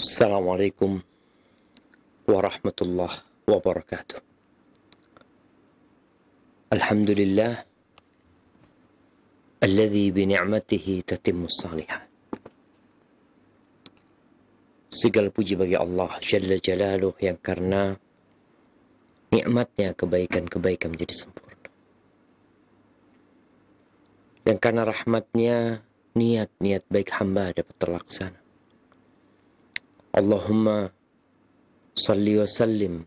Assalamualaikum warahmatullahi wabarakatuh. Alhamdulillah alladzi bi ni'matihi tatimmus shalihat. Segala puji bagi Allah Jalla Jalaluh yang karena nikmatnya kebaikan-kebaikan menjadi sempurna. Yang karena rahmatnya niat-niat baik hamba dapat terlaksana. Allahumma salli wa sallim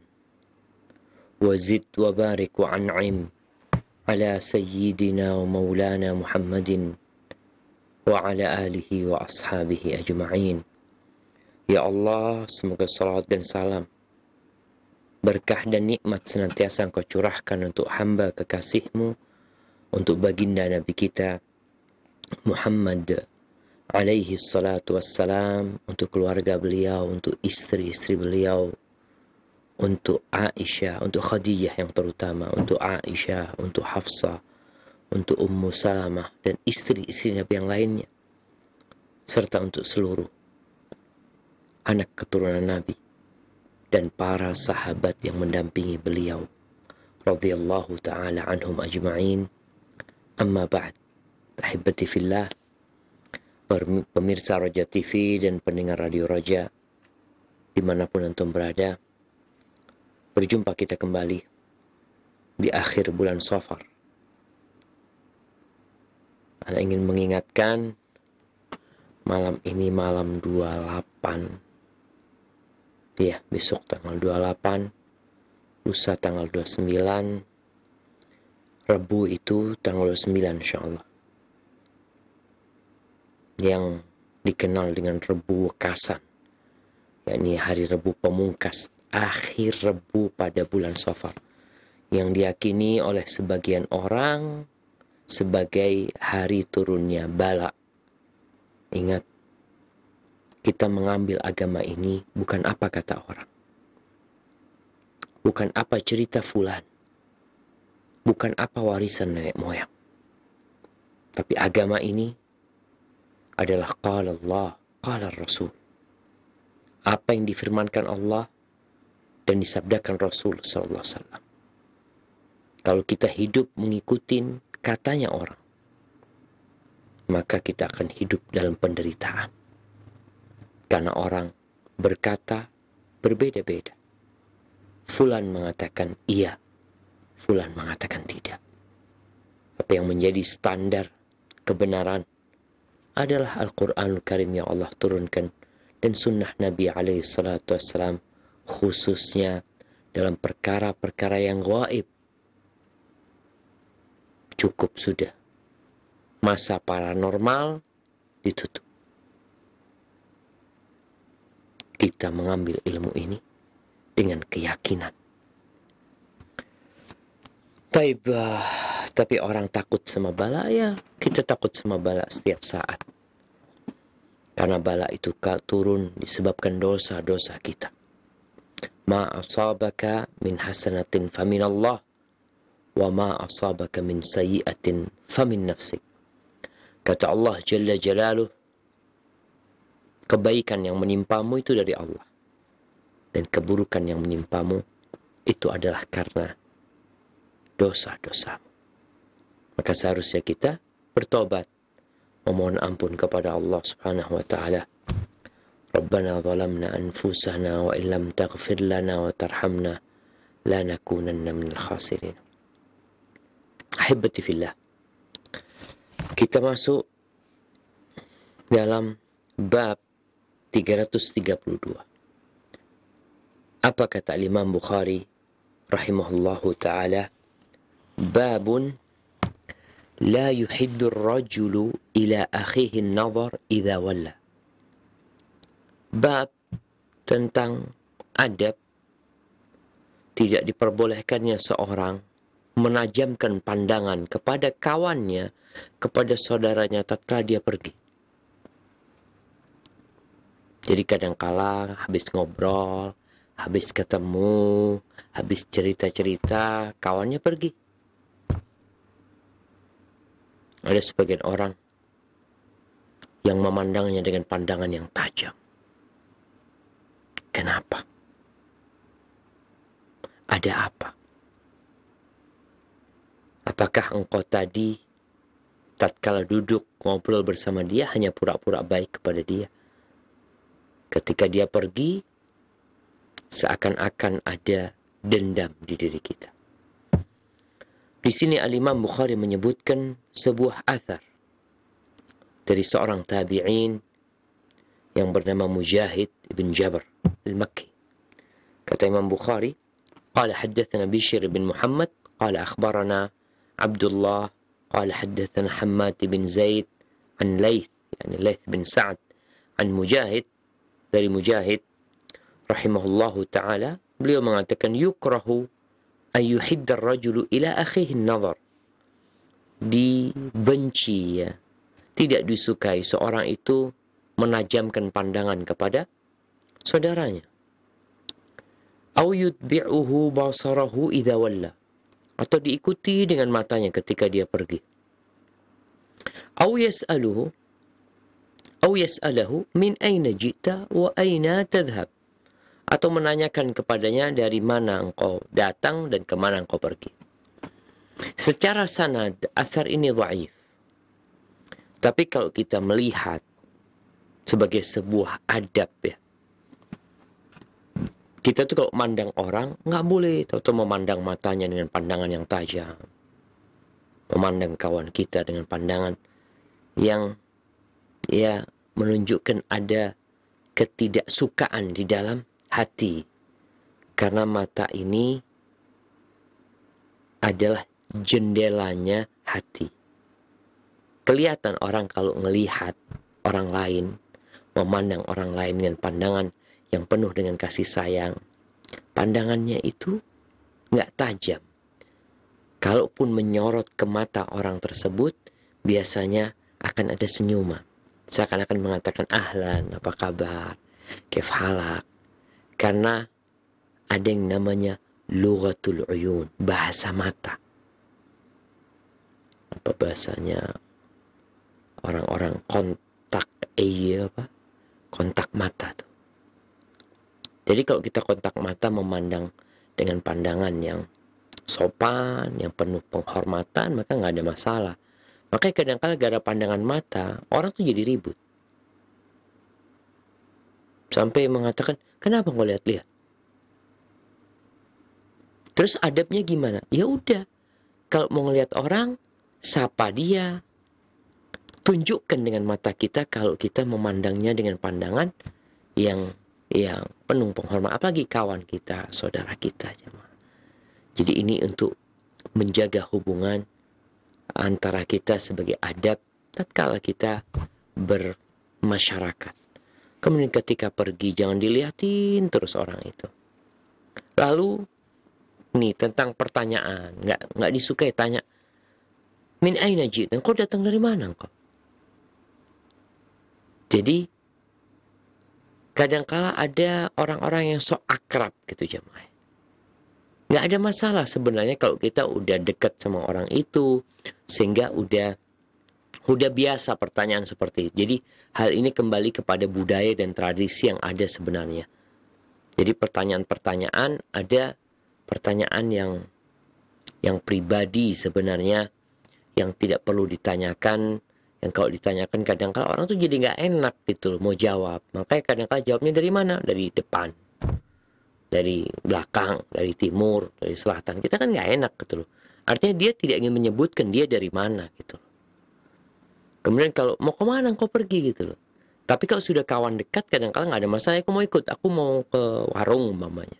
wa zid wa barik wa an'im ala sayyidina wa maulana Muhammadin wa ala alihi wa ashabihi ajma'in. Ya Allah, semoga salawat dan salam, berkah dan nikmat senantiasa Engkau curahkan untuk hamba kekasih-Mu, untuk baginda Nabi kita Muhammad alaihi salatu wassalam, untuk keluarga beliau, untuk istri-istri beliau, untuk Aisyah, untuk Khadijah yang terutama, untuk Aisyah, untuk Hafsah, untuk Ummu Salamah, dan istri-istri Nabi yang lainnya, serta untuk seluruh anak keturunan Nabi dan para sahabat yang mendampingi beliau radhiyallahu ta'ala anhum ajma'in. Amma ba'd, ahibati fillah, pemirsa Roja TV dan pendengar Radio Roja dimanapun antum berada, berjumpa kita kembali di akhir bulan Safar. Ana ingin mengingatkan, malam ini malam 28, ya, besok tanggal 28, lusa tanggal 29, Rabu itu tanggal 29 insyaallah, yang dikenal dengan Rebu Wekasan, yakni hari Rebu pemungkas, akhir Rebu pada bulan Safar, yang diyakini oleh sebagian orang sebagai hari turunnya bala. Ingat, kita mengambil agama ini bukan apa kata orang, bukan apa cerita fulan, bukan apa warisan nenek moyang, tapi agama ini adalah qala Allah, qala Rasul. Apa yang difirmankan Allah dan disabdakan Rasul sallallahu alaihi wasallam. Kalau kita hidup mengikuti katanya orang, maka kita akan hidup dalam penderitaan. Karena orang berkata berbeda-beda. Fulan mengatakan iya, fulan mengatakan tidak. Apa yang menjadi standar kebenaran adalah Al-Quranul Karim yang Allah turunkan dan sunnah Nabi alaihi salatu wassalam, khususnya dalam perkara-perkara yang gaib. Cukup sudah. Masa paranormal ditutup. Kita mengambil ilmu ini dengan keyakinan. Tapi orang takut sama bala, ya kita takut sama bala setiap saat. Karena bala itu turun disebabkan dosa-dosa kita. Ma asabaka min hasanatin famin Allah, wa ma asabaka min sayyiatin famin nafsik. Kata Allah Jalla Jalaluh, kebaikan yang menimpamu itu dari Allah, dan keburukan yang menimpamu itu adalah karena dosa-dosamu. Maka seharusnya kita bertobat, memohon ampun kepada Allah Subhanahu wa taala. Rabbana zalamna anfusana wa illam taghfir lana wa tarhamna lanakunanna minal khasirin. Ahibati fillah, kita masuk dalam bab 332. Apa kata Imam Bukhari rahimahullahu ta'ala? Babun la yuhiddu ar-rajulu ila akhihi an-nazar idza walla. Bab tentang adab tidak diperbolehkannya seorang menajamkan pandangan kepada kawannya, kepada saudaranya tatkala dia pergi. Jadi kadangkala habis ngobrol, habis ketemu, habis cerita-cerita, kawannya pergi. Ada sebagian orang yang memandangnya dengan pandangan yang tajam. Kenapa? Ada apa? Apakah engkau tadi tatkala duduk ngobrol bersama dia hanya pura-pura baik kepada dia? Ketika dia pergi, seakan-akan ada dendam di diri kita. Di sini Al-Imam Bukhari menyebutkan sebuah athar dari seorang tabi'in yang bernama Mujahid ibn Jabr al-Makki. Kata Imam Bukhari, قال حدثنا بشر بن محمد قال أخبرنا عبد الله قال حدثنا حماد بن زيد عن ليث يعني ليث بن سعد عن مجاهد dari Mujahid rahimahullahu ta'ala, beliau mengatakan yukrahu ayyuhiddar rajulu ila akhihi nazar, dibenci ya, tidak disukai seorang itu menajamkan pandangan kepada saudaranya. Au yutbi'uhu basarahu idza walla, atau diikuti dengan matanya ketika dia pergi. Au yas'alahu min aina ji'ta wa aina tadhhab, atau menanyakan kepadanya dari mana engkau datang dan kemana engkau pergi. Secara sanad, athar ini dhaif. Tapi kalau kita melihat sebagai sebuah adab ya, kita tuh kalau memandang orang, nggak boleh atau memandang matanya dengan pandangan yang tajam. Memandang kawan kita dengan pandangan yang ya menunjukkan ada ketidaksukaan di dalam hati. Karena mata ini adalah jendelanya hati. Kelihatan orang kalau melihat orang lain, memandang orang lain dengan pandangan yang penuh dengan kasih sayang, pandangannya itu nggak tajam. Kalaupun menyorot ke mata orang tersebut, biasanya akan ada senyuman. Seakan-akan mengatakan, ahlan, apa kabar, kif halak. Karena ada yang namanya lughatul uyun, bahasa mata. Apa bahasanya orang-orang kontak kontak mata tuh. Jadi kalau kita kontak mata memandang dengan pandangan yang sopan, yang penuh penghormatan, maka nggak ada masalah. Makanya kadang-kadang gara pandangan mata, orang tuh jadi ribut. Sampai mengatakan, kenapa nggak lihat-lihat? Terus adabnya gimana? Ya udah, kalau mau ngelihat orang, sapa dia. Tunjukkan dengan mata kita kalau kita memandangnya dengan pandangan yang penuh penghormatan, apalagi kawan kita, saudara kita. Jadi ini untuk menjaga hubungan antara kita sebagai adab tatkala kita bermasyarakat. Kemudian ketika pergi jangan dilihatin terus orang itu. Lalu nih tentang pertanyaan, nggak disukai tanya, min aina ji'ta, kau datang dari mana kau? Jadi kadangkala ada orang-orang yang sok akrab gitu jemaah. Nggak ada masalah sebenarnya kalau kita udah dekat sama orang itu, sehingga udah biasa pertanyaan seperti itu. Jadi hal ini kembali kepada budaya dan tradisi yang ada sebenarnya. Jadi pertanyaan-pertanyaan, ada pertanyaan yang pribadi sebenarnya, yang tidak perlu ditanyakan. Yang kalau ditanyakan kadang-kala orang tuh jadi nggak enak gitu loh, mau jawab. Makanya kadang-kala jawabnya dari mana? Dari depan, dari belakang, dari timur, dari selatan. Kita kan nggak enak gitu loh. Artinya dia tidak ingin menyebutkan dia dari mana gitu loh. Kemudian kalau mau kemana kau pergi gitu loh. Tapi kalau sudah kawan dekat kadang-kala nggak ada masalah, aku mau ikut, aku mau ke warung umpamanya.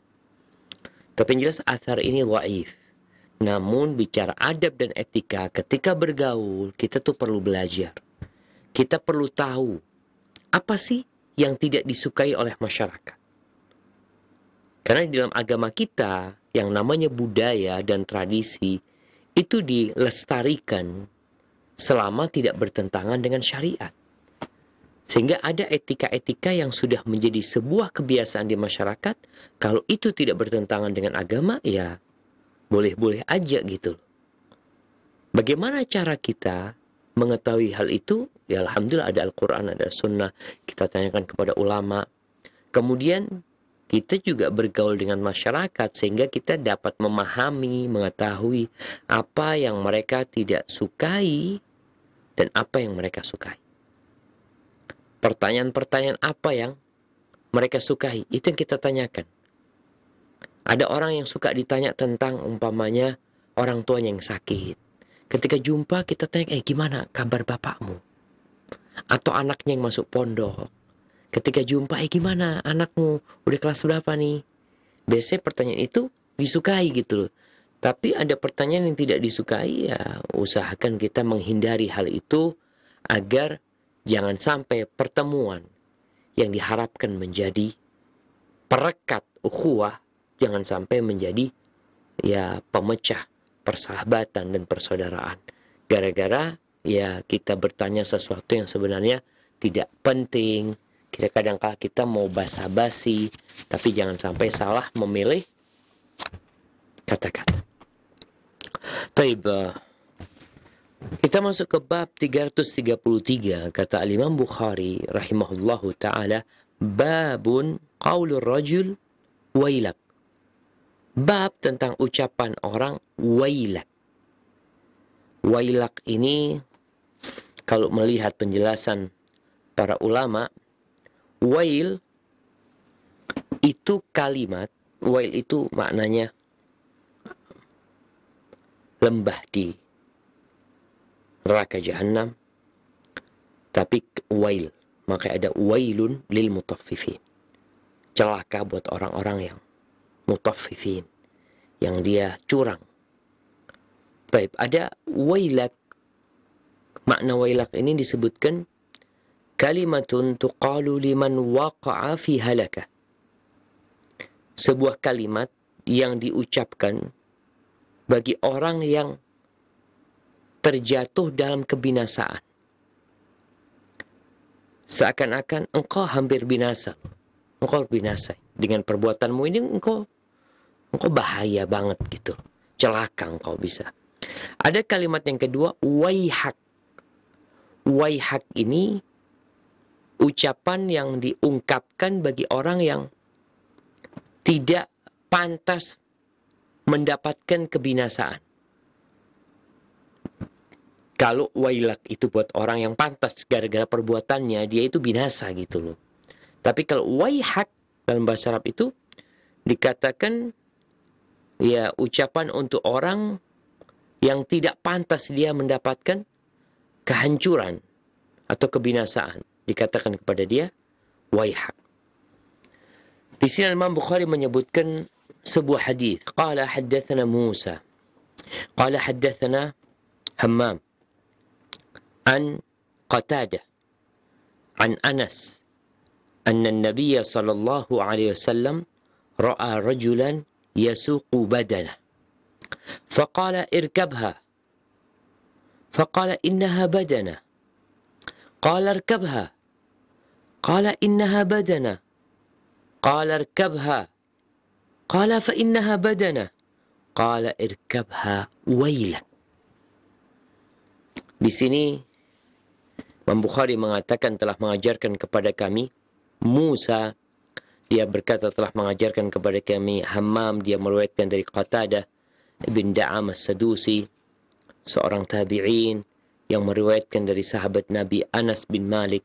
Tapi yang jelas athar ini dhaif. Namun bicara adab dan etika ketika bergaul, kita tuh perlu belajar. Kita perlu tahu apa sih yang tidak disukai oleh masyarakat. Karena di dalam agama kita yang namanya budaya dan tradisi itu dilestarikan selama tidak bertentangan dengan syariat. Sehingga ada etika-etika yang sudah menjadi sebuah kebiasaan di masyarakat. Kalau itu tidak bertentangan dengan agama, ya boleh-boleh aja gitu. Bagaimana cara kita mengetahui hal itu? Ya alhamdulillah ada Al-Quran, ada Sunnah. Kita tanyakan kepada ulama. Kemudian kita juga bergaul dengan masyarakat sehingga kita dapat memahami, mengetahui apa yang mereka tidak sukai dan apa yang mereka sukai. Pertanyaan-pertanyaan apa yang mereka sukai, itu yang kita tanyakan. Ada orang yang suka ditanya tentang umpamanya orang tuanya yang sakit. Ketika jumpa kita tanya, gimana kabar bapakmu? Atau anaknya yang masuk pondok. Ketika jumpa, gimana anakmu? Udah kelas berapa nih? Biasanya pertanyaan itu disukai gitu loh. Tapi ada pertanyaan yang tidak disukai, ya usahakan kita menghindari hal itu agar jangan sampai pertemuan yang diharapkan menjadi perekat ukhuwah jangan sampai menjadi ya pemecah persahabatan dan persaudaraan. Gara-gara ya kita bertanya sesuatu yang sebenarnya tidak penting. Kadang-kala kita mau basa-basi, tapi jangan sampai salah memilih kata-kata. Baik, kita masuk ke bab 333. Kata Al-Imam Bukhari rahimahullahu ta'ala, babun qaulur rajul wailak. Bab tentang ucapan orang wailak. Wailak ini kalau melihat penjelasan para ulama, wail itu kalimat, wail itu maknanya lembah di neraka jahanam, tapi wail, maka ada wailun lil mutaffifin. Celaka buat orang-orang yang mutaffifin, yang dia curang. Baik, ada wailak. Makna wailak ini disebutkan kalimatun tuqalu liman waqa'a fi halakah. Sebuah kalimat yang diucapkan bagi orang yang terjatuh dalam kebinasaan. Seakan-akan engkau hampir binasa. Engkau binasa. Dengan perbuatanmu ini engkau bahaya banget gitu. Celaka engkau bisa. Ada kalimat yang kedua, waihak. Waihak ini ucapan yang diungkapkan bagi orang yang tidak pantas mendapatkan kebinasaan. Kalau wailak itu buat orang yang pantas gara-gara perbuatannya, dia itu binasa gitu loh. Tapi kalau waihak dalam bahasa Arab itu dikatakan ya ucapan untuk orang yang tidak pantas dia mendapatkan kehancuran atau kebinasaan. Dikatakan kepada dia waihak. Di sini Imam Bukhari menyebutkan sebuah hadis. Qala haddatsana Musa. Qala haddatsana Hammam an Qatadah an Anas anna an-nabiy sallallahu alaihi wasallam ra'a rajulan yasuqu badanah faqala irkabha faqala innaha badanah qala irkabha qala innaha badanah qala irkabha qala fa innaha badanah qala irkabha wailak. Di sini Imam Bukhari mengatakan telah mengajarkan kepada kami Musa, dia berkata telah mengajarkan kepada kami Hammam, dia meriwayatkan dari Qatadah bin Da'am as-Sadusi, seorang tabi'in yang meriwayatkan dari sahabat Nabi Anas bin Malik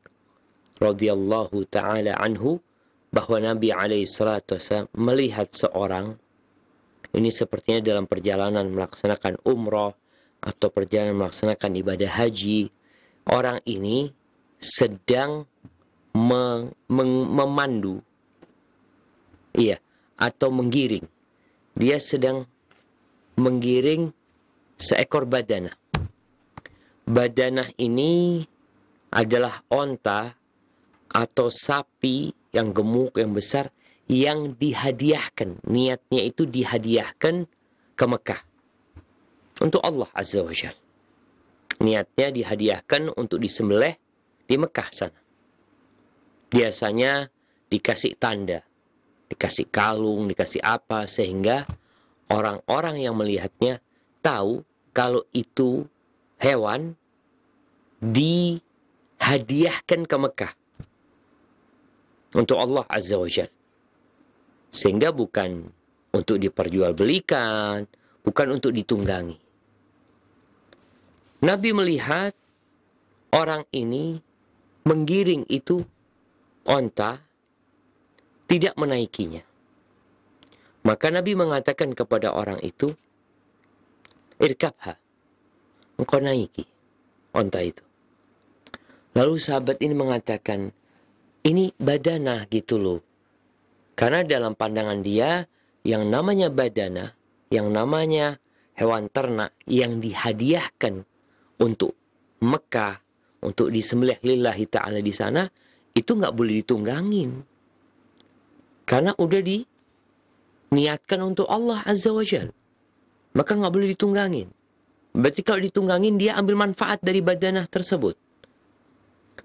radhiyallahu ta'ala anhu, bahwa Nabi alaihi salatu wasallam melihat seorang, ini sepertinya dalam perjalanan melaksanakan umrah atau perjalanan melaksanakan ibadah haji, orang ini sedang memandu, atau menggiring. Dia sedang menggiring seekor badanah. Badanah ini adalah onta atau sapi yang gemuk, yang besar, yang dihadiahkan. Niatnya itu dihadiahkan ke Mekah untuk Allah Azza wa Jalla. Niatnya dihadiahkan untuk disembelih di Mekah sana. Biasanya dikasih tanda, dikasih kalung, dikasih apa, sehingga orang-orang yang melihatnya tahu kalau itu hewan dihadiahkan ke Mekah untuk Allah Azza wa Jalla. Sehingga bukan untuk diperjualbelikan, bukan untuk ditunggangi. Nabi melihat orang ini menggiring itu onta, tidak menaikinya. Maka Nabi mengatakan kepada orang itu, irkabha, engkau naiki onta itu. Lalu sahabat ini mengatakan, ini badanah gitu loh. Karena dalam pandangan dia, yang namanya badanah, yang namanya hewan ternak yang dihadiahkan untuk Mekah, untuk disembelih lillahi ta'ala di sana, itu nggak boleh ditunggangin. Karena udah diniatkan untuk Allah Azza wa Jal. Maka nggak boleh ditunggangin. Berarti kalau ditunggangin, dia ambil manfaat dari badanah tersebut.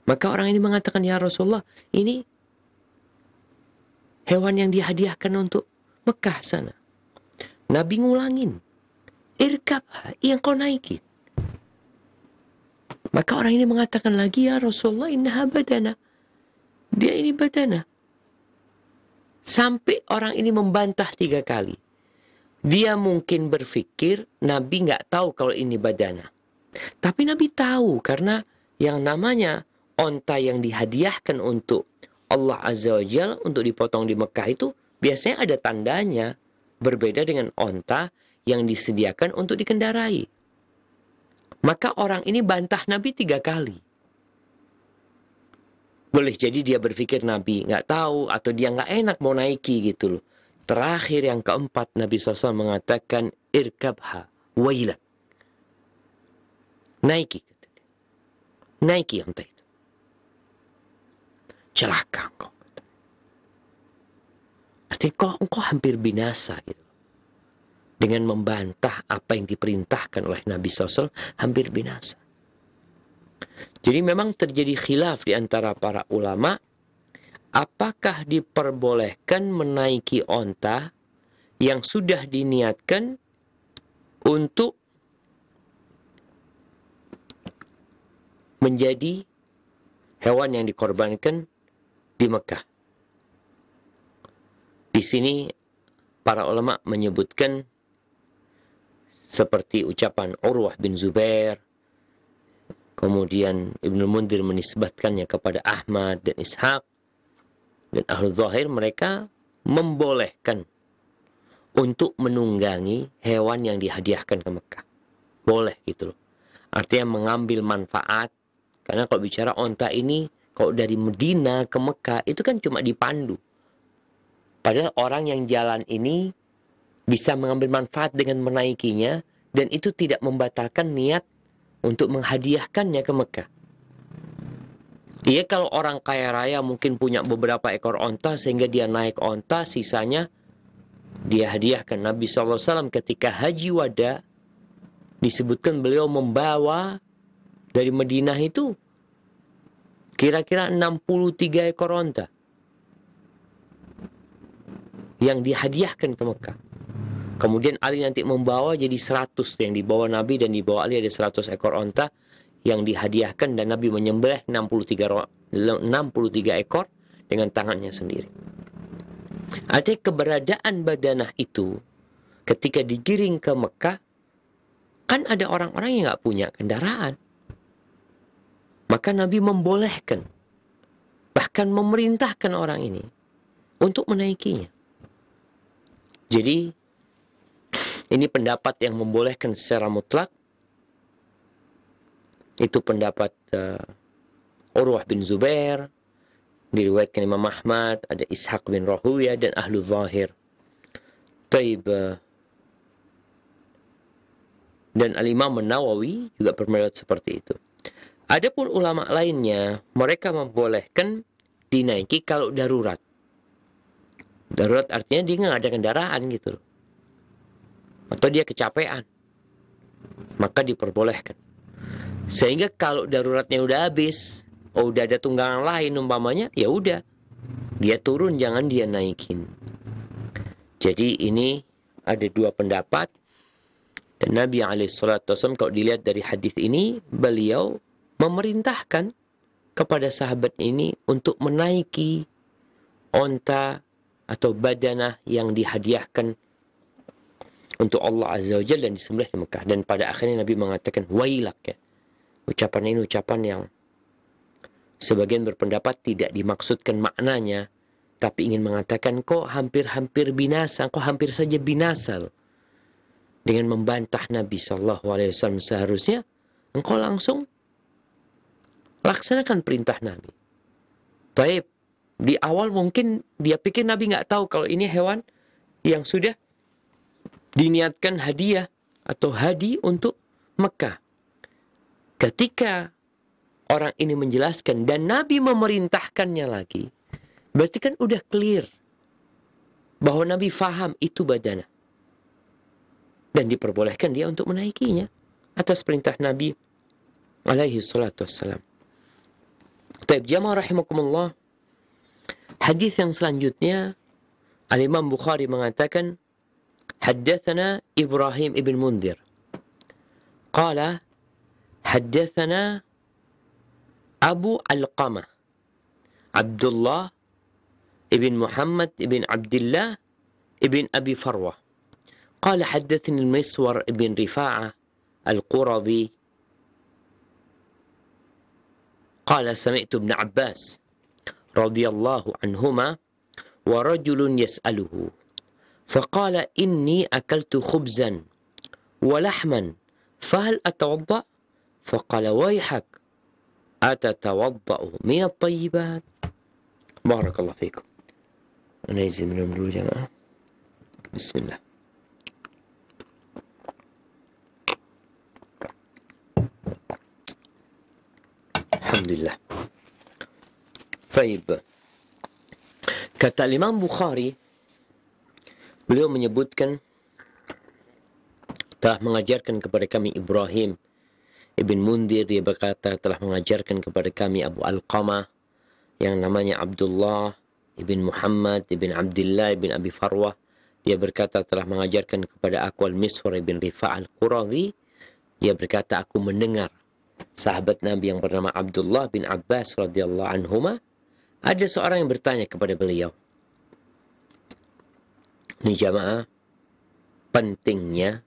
Maka orang ini mengatakan, ya Rasulullah, ini hewan yang dihadiahkan untuk Mekah sana. Nabi ngulangin, irkabha, yang kau naikin. Maka orang ini mengatakan lagi, ya Rasulullah, innaha badana. Dia ini badana. Sampai orang ini membantah 3 kali. Dia mungkin berpikir Nabi nggak tahu kalau ini badana. Tapi Nabi tahu, karena yang namanya onta yang dihadiahkan untuk Allah Azza wa Jalla untuk dipotong di Mekah itu biasanya ada tandanya. Berbeda dengan onta yang disediakan untuk dikendarai. Maka orang ini bantah Nabi 3 kali. Boleh jadi dia berpikir Nabi nggak tahu atau dia nggak enak mau naiki gitu loh. Terakhir yang keempat Nabi SAW mengatakan irkabha wailak. Naiki. Naiki onta itu. Celaka engkau. Artinya engkau hampir binasa gitu. Dengan membantah apa yang diperintahkan oleh Nabi SAW, hampir binasa. Jadi memang terjadi khilaf di antara para ulama, apakah diperbolehkan menaiki onta yang sudah diniatkan untuk menjadi hewan yang dikorbankan di Mekah. Di sini para ulama menyebutkan seperti ucapan Urwah bin Zubair, kemudian Ibnu Mundir menisbatkannya kepada Ahmad dan Ishaq, dan Ahlul Zahir mereka membolehkan untuk menunggangi hewan yang dihadiahkan ke Mekah. Boleh gitu loh. Artinya mengambil manfaat, karena kalau bicara onta ini, kalau dari Medina ke Mekah itu kan cuma dipandu. Padahal orang yang jalan ini bisa mengambil manfaat dengan menaikinya, dan itu tidak membatalkan niat untuk menghadiahkannya ke Mekah. Iya, kalau orang kaya raya mungkin punya beberapa ekor onta sehingga dia naik onta, sisanya dia hadiahkan. Nabi SAW ketika haji wada disebutkan beliau membawa dari Madinah itu kira-kira 63 ekor onta yang dihadiahkan ke Mekah. Kemudian Ali nanti membawa jadi 100 yang dibawa Nabi, dan dibawa Ali ada 100 ekor onta yang dihadiahkan, dan Nabi menyembelih 63 ekor dengan tangannya sendiri. Artinya keberadaan badanah itu ketika digiring ke Mekah, kan ada orang-orang yang nggak punya kendaraan. Maka Nabi membolehkan, bahkan memerintahkan orang ini untuk menaikinya. Jadi ini pendapat yang membolehkan secara mutlak. Itu pendapat Urwah bin Zubair, diriwayatkan Imam Ahmad, ada Ishaq bin Rahuyah, dan Ahlul Zahir. Taib. Dan Al-Imam An-Nawawi juga berpendapat seperti itu. Adapun ulama lainnya, mereka membolehkan dinaiki kalau darurat. Darurat artinya dia nggak ada kendaraan gitu loh. Atau dia kecapean, maka diperbolehkan. Sehingga kalau daruratnya udah habis, udah ada tunggangan lain umpamanya, ya udah, dia turun, jangan dia naikin. Jadi ini ada 2 pendapat. Dan Nabi SAW kalau dilihat dari hadis ini, beliau memerintahkan kepada sahabat ini untuk menaiki onta atau badanah yang dihadiahkan untuk Allah Azza wa Jalla dan disembelih di Mekah. Dan pada akhirnya Nabi mengatakan wailak, ya. Ucapan ini ucapan yang sebagian berpendapat tidak dimaksudkan maknanya, tapi ingin mengatakan kok hampir-hampir binasa, kok hampir saja binasa loh. Dengan membantah Nabi SAW, seharusnya engkau langsung laksanakan perintah Nabi. Baik, di awal mungkin dia pikir Nabi nggak tahu kalau ini hewan yang sudah diniatkan hadiah atau hadi untuk Mekah. Ketika orang ini menjelaskan dan Nabi memerintahkannya lagi, berarti kan udah clear bahwa Nabi faham itu badanah. Dan diperbolehkan dia untuk menaikinya atas perintah Nabi alaihi salatu wassalam. Baik, jamaah rahimakumullah. Hadis yang selanjutnya, Al-Imam Bukhari mengatakan, Haddatsana Ibrahim ibn Mundhir. Qala, Haddatsana Abu Alqamah, Abdullah ibn Muhammad ibn Abdullah ibn Abi Farwah. قال حدثني المسور بن رفاعة القرظي قال سمعت ابن عباس رضي الله عنهما ورجل يسأله فقال إني أكلت خبزا ولحما فهل أتوضأ؟ فقال ويحك أتتوضأ من الطيبات؟ بارك الله فيكم. أنا يزيد منهم دول جماعة. بسم الله. Alhamdulillah. Baik. Kata Imam Bukhari, beliau menyebutkan telah mengajarkan kepada kami Ibrahim ibn Mundhir. Dia berkata telah mengajarkan kepada kami Abu Alqamah yang namanya Abdullah ibn Muhammad ibn Abdullah ibn Abi Farwah. Dia berkata telah mengajarkan kepada aku Al-Miswar ibn Rifa'ah Al-Quradi. Dia berkata aku mendengar sahabat Nabi yang bernama Abdullah bin Abbas radhiyallahu anhuma, ada seorang yang bertanya kepada beliau. Ini jamaah, pentingnya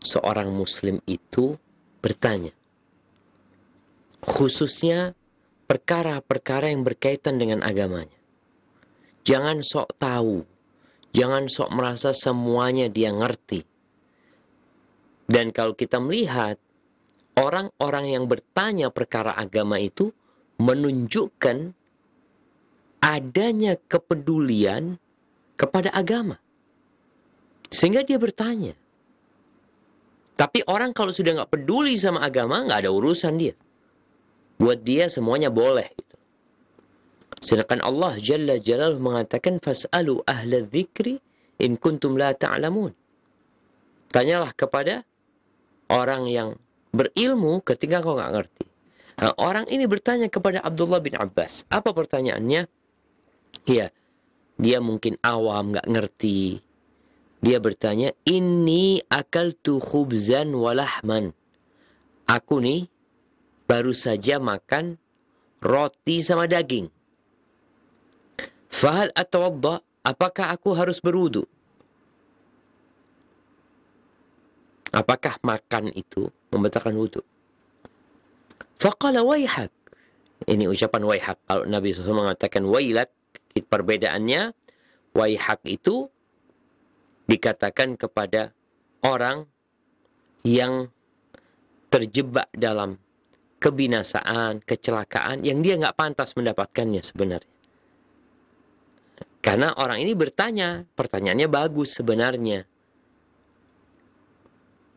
seorang muslim itu bertanya. Khususnya perkara-perkara yang berkaitan dengan agamanya. Jangan sok tahu, jangan sok merasa semuanya dia ngerti. Dan kalau kita melihat orang-orang yang bertanya perkara agama itu menunjukkan adanya kepedulian kepada agama. Sehingga dia bertanya. Tapi orang kalau sudah nggak peduli sama agama, nggak ada urusan dia. Buat dia semuanya boleh. Gitu. Sedangkan Allah Jalla Jalaluhu mengatakan, Fas'alu ahla dzikri in kuntum la ta'lamun. Tanyalah kepada orang yang berilmu ketika kau nggak ngerti. Nah, orang ini bertanya kepada Abdullah bin Abbas. Apa pertanyaannya? Ya, dia mungkin awam, nggak ngerti. Dia bertanya, Inni akaltu khubzan walahman. Aku nih baru saja makan roti sama daging. Fahal atawadda? Apakah aku harus berwudu? Apakah makan itu membatalkan wudu? Faqala waihak. Ini ucapan waihak. Kalau Nabi SAW mengatakan wailak, perbedaannya waihak itu dikatakan kepada orang yang terjebak dalam kebinasaan, kecelakaan yang dia nggak pantas mendapatkannya sebenarnya. Karena orang ini bertanya, pertanyaannya bagus sebenarnya.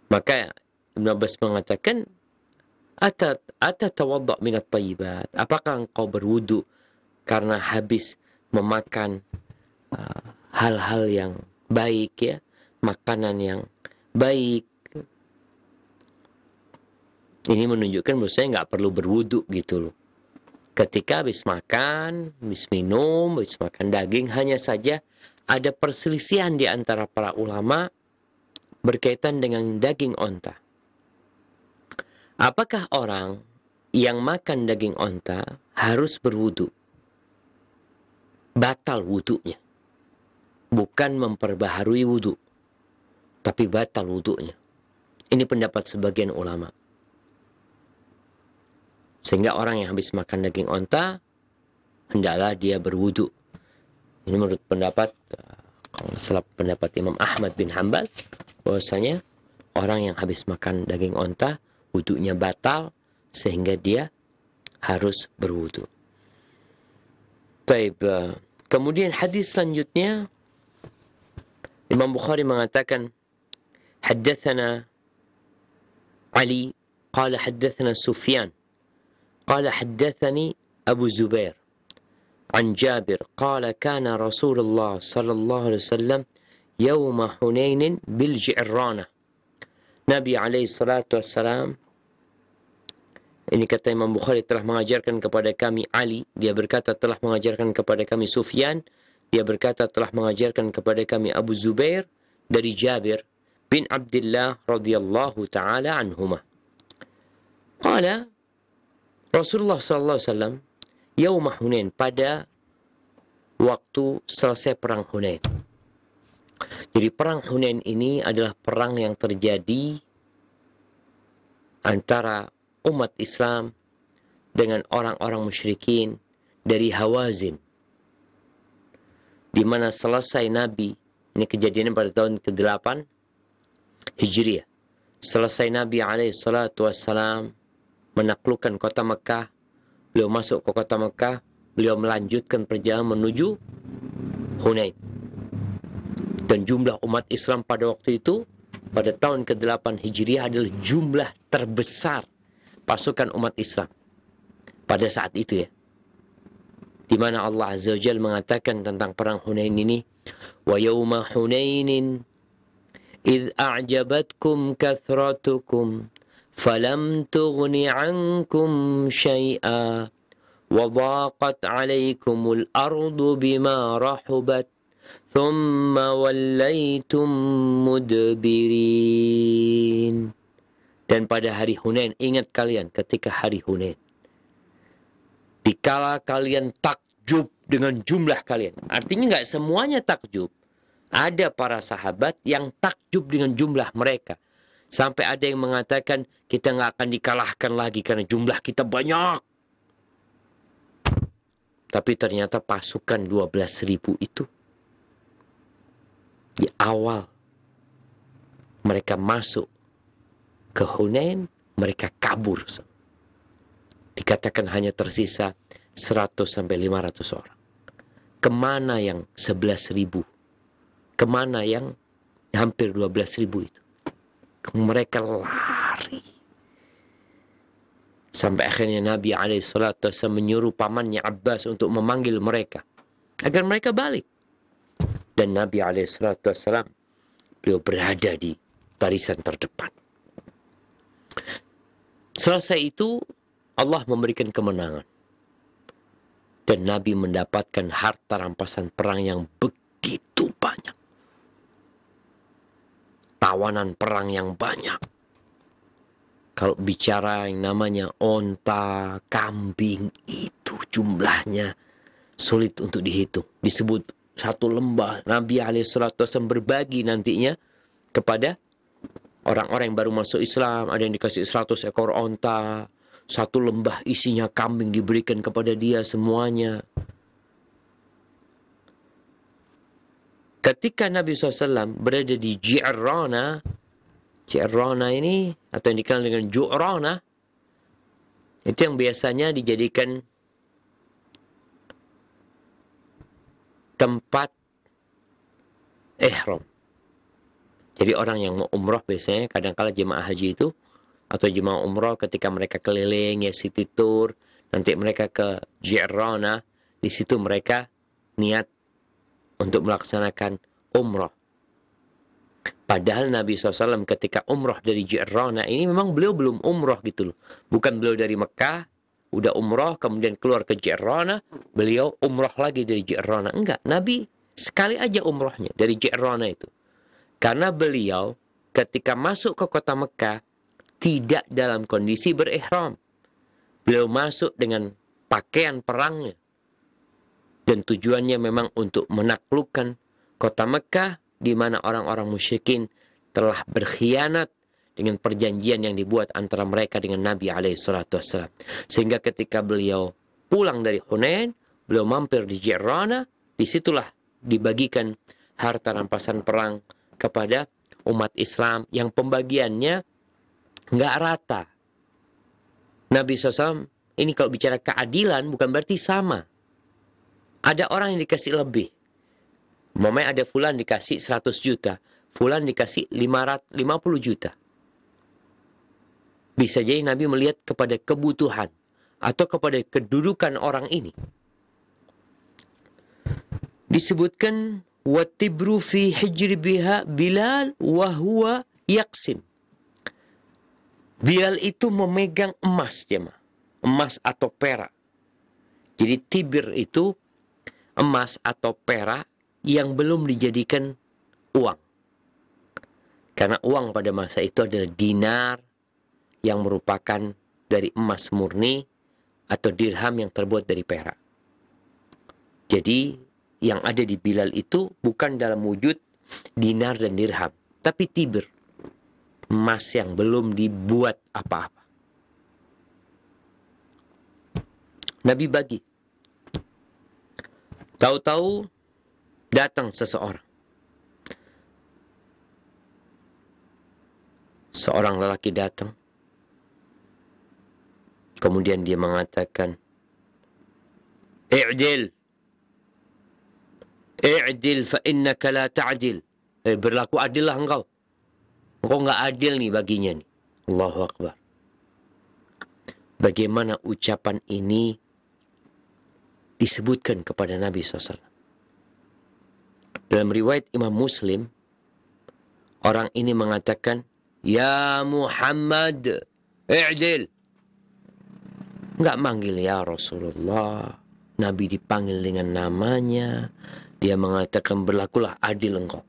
Maka Ibn Abbas mengatakan, Atatawadda' minat tayyibat. Apakah engkau berwudu karena habis memakan hal-hal yang baik, ya, makanan yang baik. Ini menunjukkan bahwasanya nggak perlu berwudu gitu loh. Ketika habis makan, habis minum, habis makan daging, hanya saja ada perselisihan di antara para ulama berkaitan dengan daging onta. Apakah orang yang makan daging onta harus berwudu? Batal wudunya. bukan memperbaharui wudu, tapi batal wudunya. Ini pendapat sebagian ulama. Sehingga orang yang habis makan daging onta, hendaklah dia berwudu. Ini menurut pendapat, kalau salah pendapat Imam Ahmad bin Hanbal, bahwasanya orang yang habis makan daging onta, wudunya batal, sehingga dia harus berwudu. Baik, kemudian hadis selanjutnya, Imam Bukhari mengatakan, haddatsana Ali, qala haddatsana Sufyan, qala haddatsani Abu Zubair, عن جابر قال كان رسول الله صلى الله عليه وسلم يوم حنين بالجعرانة. Nabi alaihi salatu wassalam, ini kata Imam Bukhari, telah mengajarkan kepada kami Ali, dia berkata telah mengajarkan kepada kami Sufyan, dia berkata telah mengajarkan kepada kami Abu Zubair dari Jabir bin Abdullah radhiyallahu taala anhuma. Qala Rasulullah sallallahu alaihi wasallam Yaum Hunain, pada waktu selesai perang Hunain. Jadi perang Hunain ini adalah perang yang terjadi antara umat Islam dengan orang-orang musyrikin dari Hawazin. Di mana selesai Nabi, ini kejadiannya pada tahun ke-8 Hijriah. Selesai Nabi alaihi salatu wassalam menaklukkan kota Mekah, beliau masuk ke kota Mekah, beliau melanjutkan perjalanan menuju Hunain. Dan jumlah umat Islam pada waktu itu, pada tahun ke-8 Hijriah, adalah jumlah terbesar pasukan umat Islam pada saat itu ya. Di mana Allah Azza wa Jalla mengatakan tentang perang Hunain ini, wa yawma Hunainin idh a'jabatkum kathratukum فلم تغن عنكم شيئا وضاقت عليكم الأرض بما رحبت ثم وليتم مدبرين. Dan pada hari Hunain, ingat kalian ketika hari Hunain, dikala kalian takjub dengan jumlah kalian, artinya nggak semuanya takjub, ada para sahabat yang takjub dengan jumlah mereka. Sampai ada yang mengatakan kita nggak akan dikalahkan lagi karena jumlah kita banyak. Tapi ternyata pasukan 12.000 itu di awal mereka masuk ke Hunain, mereka kabur. Dikatakan hanya tersisa 100 sampai 500 orang. Kemana yang 11.000? Kemana yang hampir 12.000 itu? Mereka lari. Sampai akhirnya Nabi alaihissalatu wassalam menyuruh pamannya Abbas untuk memanggil mereka agar mereka balik. Dan Nabi alaihissalatu wassalam, beliau berada di barisan terdepan. Selesai itu Allah memberikan kemenangan. Dan Nabi mendapatkan harta rampasan perang yang begitu banyak. Tawanan perang yang banyak. Kalau bicara yang namanya onta, kambing, itu jumlahnya sulit untuk dihitung. Disebut satu lembah. Nabi alaihissalatu wassalam berbagi nantinya kepada orang-orang yang baru masuk Islam. Ada yang dikasih 100 ekor onta. Satu lembah isinya kambing diberikan kepada dia semuanya. Ketika Nabi SAW berada di Ji'rana, Ji'rana ini, atau yang dikenal dengan Ju'rana, itu yang biasanya dijadikan tempat ihram. Jadi orang yang mau umroh biasanya, kadang-kala jemaah haji itu, atau jemaah umroh ketika mereka keliling, ya city tour, nanti mereka ke Ji'rana, di situ mereka niat untuk melaksanakan umrah. Padahal Nabi SAW ketika umrah dari Ji'rana ini memang beliau belum umrah gitu loh. Bukan beliau dari Mekah, udah umrah, kemudian keluar ke Ji'rana, beliau umrah lagi dari Ji'rana. Enggak, Nabi sekali aja umrahnya dari Ji'rana itu. Karena beliau ketika masuk ke kota Mekah, tidak dalam kondisi berihram. Beliau masuk dengan pakaian perangnya. Dan tujuannya memang untuk menaklukkan kota Mekah, di mana orang-orang musyrikin telah berkhianat dengan perjanjian yang dibuat antara mereka dengan Nabi SAW. Sehingga ketika beliau pulang dari Hunain, beliau mampir di Ji'rana, disitulah dibagikan harta rampasan perang kepada umat Islam yang pembagiannya nggak rata. Nabi SAW ini kalau bicara keadilan bukan berarti sama. Ada orang yang dikasih lebih. Umpamanya ada fulan dikasih 100 juta, fulan dikasih 50 juta. Bisa jadi Nabi melihat kepada kebutuhan atau kepada kedudukan orang ini. Disebutkan watibru fi hijri biha Bilal wa huwa yaqsim. Bilal itu memegang emas, jemaah. Emas atau perak. Jadi tibir itu emas atau perak yang belum dijadikan uang. Karena uang pada masa itu adalah dinar yang merupakan dari emas murni atau dirham yang terbuat dari perak. Jadi yang ada di Bilal itu bukan dalam wujud dinar dan dirham, tapi tibir, emas yang belum dibuat apa-apa. Nabi bagi. Tahu-tahu datang seseorang. Seorang lelaki datang. Kemudian dia mengatakan, I'dil fa innaka la ta'dil. Berlaku adillah engkau. Engkau enggak adil nih baginya nih. Allahu Akbar. Bagaimana ucapan ini disebutkan kepada Nabi SAW. Dalam riwayat Imam Muslim, orang ini mengatakan, Ya Muhammad, i'dil. Enggak manggil ya Rasulullah. Nabi dipanggil dengan namanya. Dia mengatakan berlakulah adil engkau.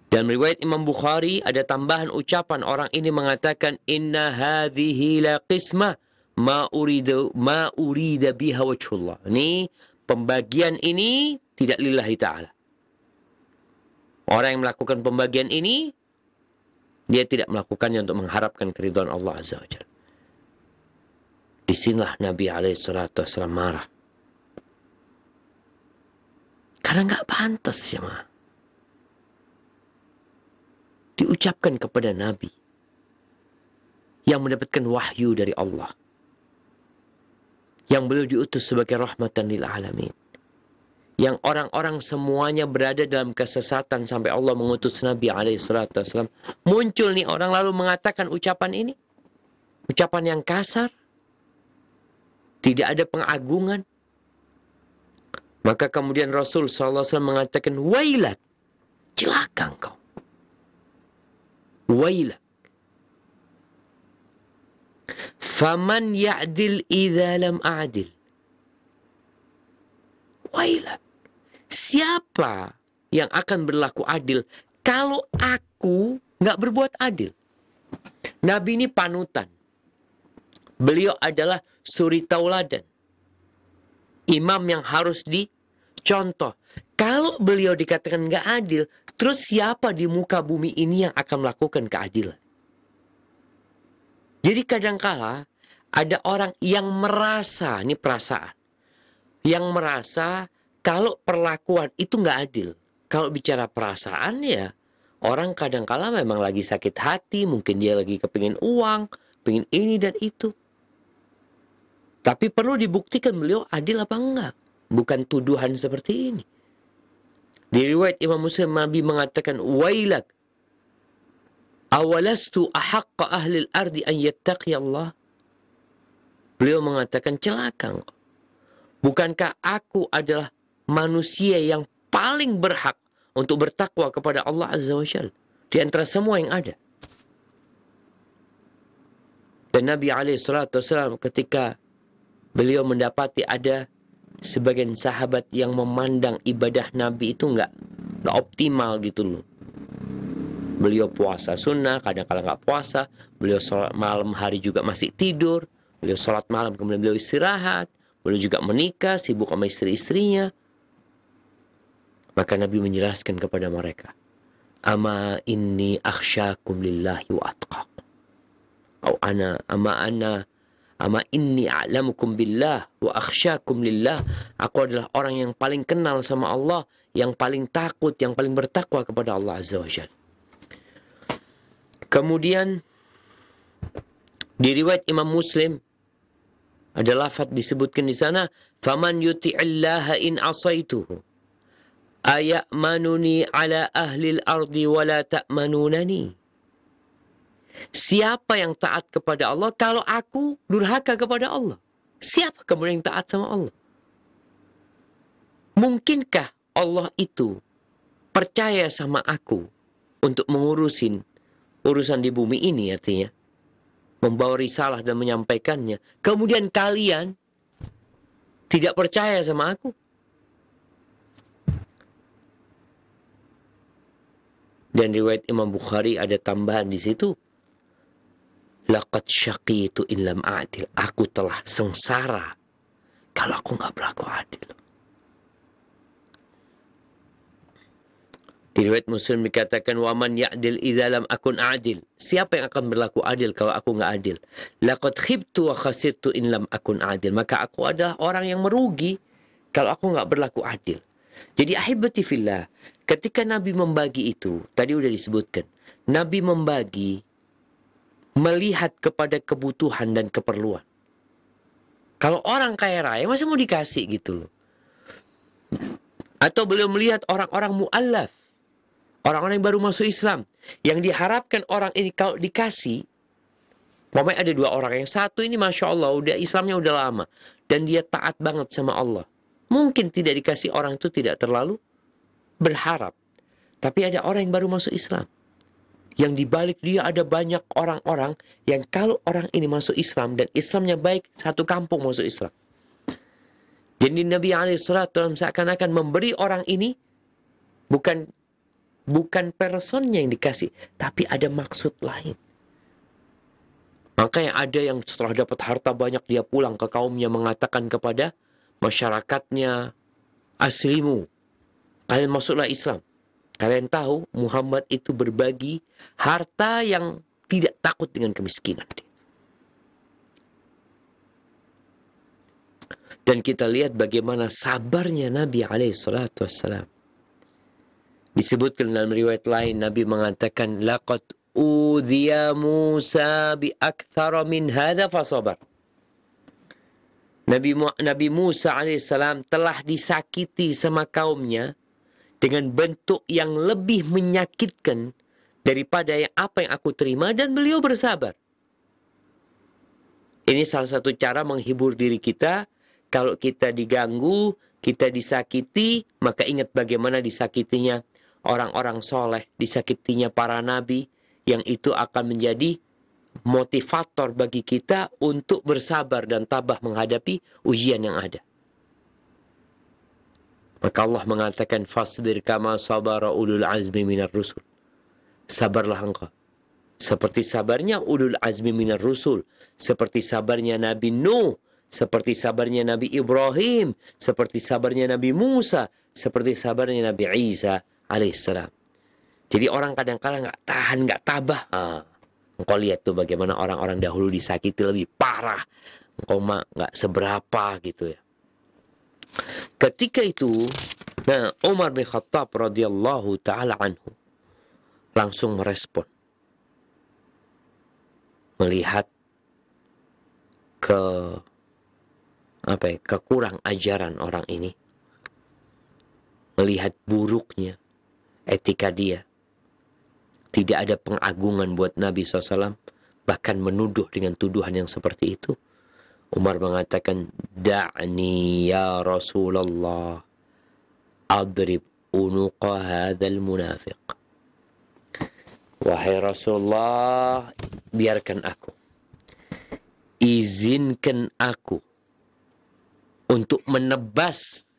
Dalam riwayat Imam Bukhari ada tambahan ucapan orang ini mengatakan inna hadhihi la qismah ma urida biha wajhullah. Ini pembagian ini tidak lillahi ta'ala. Orang yang melakukan pembagian ini dia tidak melakukannya untuk mengharapkan keridhaan Allah Azza wa Jalla. Disinilah Nabi SAW marah. Karena nggak pantas ya ma. Diucapkan kepada Nabi yang mendapatkan wahyu dari Allah. Yang beliau diutus sebagai rahmatan lil alamin. Yang orang-orang semuanya berada dalam kesesatan sampai Allah mengutus Nabi SAW. Muncul nih orang lalu mengatakan ucapan ini. Ucapan yang kasar. Tidak ada pengagungan. Maka kemudian Rasul SAW mengatakan, Wailak, celaka engkau. Wailak. Faman ya'dil idza lam a'dil. Wailak. Siapa yang akan berlaku adil kalau aku nggak berbuat adil? Nabi ini panutan. Beliau adalah suri tauladan. Imam yang harus dicontoh. Kalau beliau dikatakan nggak adil, terus siapa di muka bumi ini yang akan melakukan keadilan? Jadi kadangkala ada orang yang merasa, ini perasaan, yang merasa kalau perlakuan itu nggak adil. Kalau bicara perasaan ya, orang kadangkala memang lagi sakit hati, mungkin dia lagi kepingin uang, pengen ini dan itu. Tapi perlu dibuktikan beliau adil apa enggak. Bukan tuduhan seperti ini. Di riwayat Imam Muslim Nabi mengatakan, Wailak, awalastu ahaqqa ahlil ardi an yattaqi Allah. Beliau mengatakan, celaka. Bukankah aku adalah manusia yang paling berhak untuk bertakwa kepada Allah Azza wa Jalla di antara semua yang ada. Dan Nabi SAW ketika beliau mendapati ada sebagian sahabat yang memandang ibadah Nabi itu nggak optimal gitu loh. Beliau puasa sunnah, kadang-kadang nggak puasa. Beliau sholat malam hari juga masih tidur. Beliau sholat malam kemudian beliau istirahat. Beliau juga menikah, sibuk sama istri-istrinya. Maka Nabi menjelaskan kepada mereka, ama inni akhsyakum lillahi wa atqakum. Ama inni a'lamukum billah wa akhsyakum lillah. Aku adalah orang yang paling kenal sama Allah, yang paling takut, yang paling bertakwa kepada Allah Azza wa Jalla. Kemudian di riwayat Imam Muslim ada lafaz disebutkan di sana, faman yuti'illaha in asaituhu aya'manuni ala ahli al-ardi wa la ta'manunani. Siapa yang taat kepada Allah kalau aku durhaka kepada Allah? Siapa kemudian yang taat sama Allah? Mungkinkah Allah itu percaya sama aku untuk mengurusin urusan di bumi ini, artinya membawa risalah dan menyampaikannya, kemudian kalian tidak percaya sama aku? Dan riwayat Imam Bukhari ada tambahan di situ, laqad syaqitu illam a'dil. Aku telah sengsara kalau aku nggak berlaku adil. Di riwayat Muslim dikatakan, waman ya'dil idza lam akun adil. Siapa yang akan berlaku adil kalau aku nggak adil? Laqad khibtu wa khasirtu in lam akun adil. Maka aku adalah orang yang merugi kalau aku nggak berlaku adil. Jadi ahibati fillah, ketika Nabi membagi itu, tadi udah disebutkan, Nabi membagi melihat kepada kebutuhan dan keperluan. Kalau orang kaya raya, masa mau dikasih gitu loh. Atau beliau melihat orang-orang mu'allaf, orang-orang yang baru masuk Islam, yang diharapkan orang ini kalau dikasih, pokoknya ada dua orang, yang satu ini Masya Allah, udah Islamnya udah lama, dan dia taat banget sama Allah. Mungkin tidak dikasih orang itu tidak terlalu berharap. Tapi ada orang yang baru masuk Islam, yang dibalik dia ada banyak orang-orang yang kalau orang ini masuk Islam dan Islamnya baik, satu kampung masuk Islam. Jadi Nabi SAW seakan-akan memberi orang ini bukan personnya yang dikasih, tapi ada maksud lain. Makanya ada yang setelah dapat harta banyak dia pulang ke kaumnya mengatakan kepada masyarakatnya, aslimu, kalian masuklah Islam. Kalian tahu Muhammad itu berbagi harta yang tidak takut dengan kemiskinan. Dan kita lihat bagaimana sabarnya Nabi SAW. Disebutkan dalam riwayat lain, Nabi mengatakan, laqad udhiya Musa bi akthara min hadha fasabar. Nabi Musa alaihissalam telah disakiti sama kaumnya dengan bentuk yang lebih menyakitkan daripada apa yang aku terima, dan beliau bersabar. Ini salah satu cara menghibur diri kita. Kalau kita diganggu, kita disakiti, maka ingat bagaimana disakitinya orang-orang soleh, disakitinya para nabi, yang itu akan menjadi motivator bagi kita untuk bersabar dan tabah menghadapi ujian yang ada. Maka Allah mengatakan, fasbir kama sabara ulul azmi minar rusul. Sabarlah engkau seperti sabarnya ulul azmi minar rusul, seperti sabarnya Nabi Nuh, seperti sabarnya Nabi Ibrahim, seperti sabarnya Nabi Musa, seperti sabarnya Nabi Isa alaihissalam. Jadi orang kadang-kadang nggak tahan, nggak tabah. Engkau lihat tuh bagaimana orang-orang dahulu disakiti lebih parah. Engkau mah nggak seberapa gitu ya. Ketika itu, nah Umar bin Khattab radhiyallahu taala anhu langsung merespon, melihat kekurang ajaran orang ini, melihat buruknya etika dia. Tidak ada pengagungan buat Nabi SAW, bahkan menuduh dengan tuduhan yang seperti itu. Umar mengatakan, da'ni ya Rasulullah adrib unuqa hadzal munafiq. Wahai Rasulullah, biarkan aku, izinkan aku untuk menebas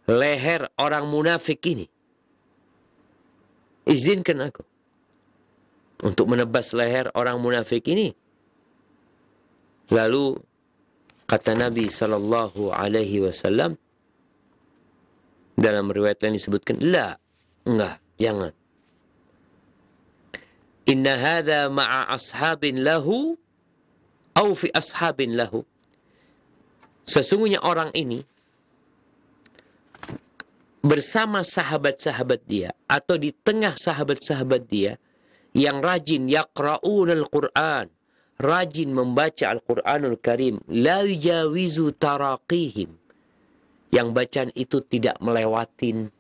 leher orang munafik ini. Izinkan aku untuk menebas leher orang munafik ini. Lalu kata Nabi sallallahu alaihi wasallam, Dalam riwayat lain disebutkan, la, enggak, jangan. Inna hadha ma'a ashabin lahu, au fi ashabin lahu. Sesungguhnya orang ini bersama sahabat-sahabat dia, atau di tengah sahabat-sahabat dia, yang rajin yaqra'unal Qur'an, rajin membaca Al-Quranul Karim, la yujawizu taraqihim, yang bacaan itu tidak melewatin